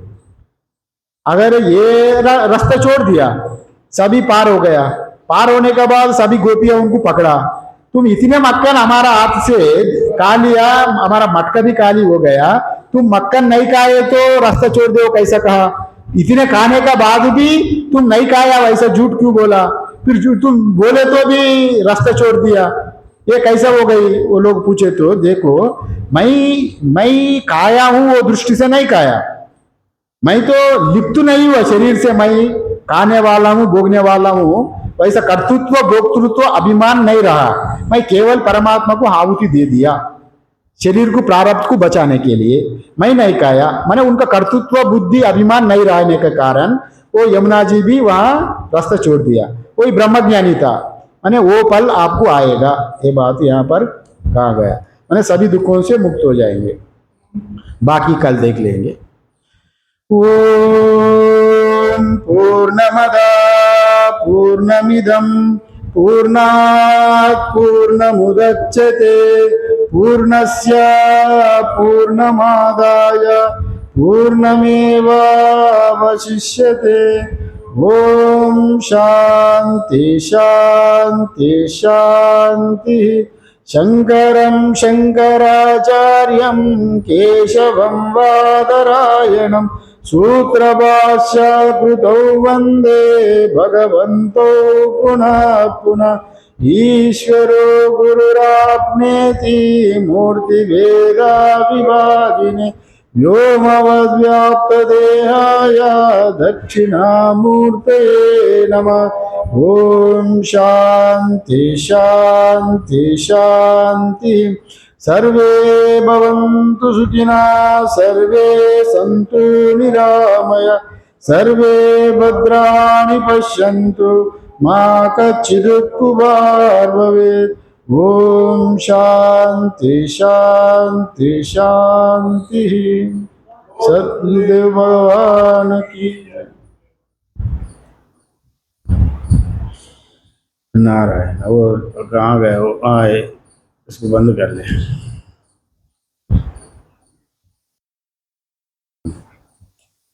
अगर ये रास्ता छोड़ दिया सभी पार हो गया। पार होने के बाद सभी गोपियां उनको पकड़ा, तुम इतने मक्खन हमारा हाथ से खा लिया, हमारा मटका भी खाली हो गया, तुम मक्खन नहीं खाए तो रास्ता छोड़ दो कैसा कहा। इतने खाने का बाद भी तुम नहीं खाया, वैसा झूठ क्यों बोला। फिर तुम बोले तो भी रास्ता छोड़ दिया, ये कैसा हो गई। वो लोग पूछे तो देखो मैं खाया हूं वो दृष्टि से नहीं खाया, मैं तो लिप्त नहीं हुआ शरीर से, मैं खाने वाला हूं भोगने वाला हूं। वैसा कर्तृत्व भोक्तृत्व अभिमान नहीं रहा, मैं केवल परमात्मा को आहुति दे दिया शरीर को प्रारब्ध को बचाने के लिए। मैं नहीं खाया, मैंने उनका कर्तृत्व बुद्धि अभिमान नहीं रहने के कारण वो यमुना जी भी वहां रास्ता छोड़ दिया। वही ब्रह्मज्ञानी था, मैंने वो पल आपको आएगा, ये बात यहाँ पर कहा गया। मैंने सभी दुखों से मुक्त हो जाएंगे, बाकी कल देख लेंगे। ओम पूर्णमदा पूर्णमिदं पूर्णात् पूर्णमुदच्यते पूर्णस्य पूर्णमादाय पूर्णमेवावशिष्यते। ओम शांति शांति शांति। शंकरं शंकराचार्यं केशवं वादरायणं सूत्रभाष्यकृतौ वन्दे भगवन्तौ पुनः पुनः। ईश्वरो गुरुरात्मेति मूर्तिभेदाविभागिने व्योमवद्व्याप्तदेहाय दक्षिणामूर्तये नमः। ओम शांति शांति शांति। सर्वे भवन्तु सुखिनः, सर्वे सन्तु निरामया, सर्वे भद्राणि पश्यन्तु मा कश्चित् दुःखभाग् भवेत्। ओम शांति शांति शांति। सद्गुरुदेव भगवान की नारायण। वो कहाँ गए, वो आए, इसको बंद कर ले।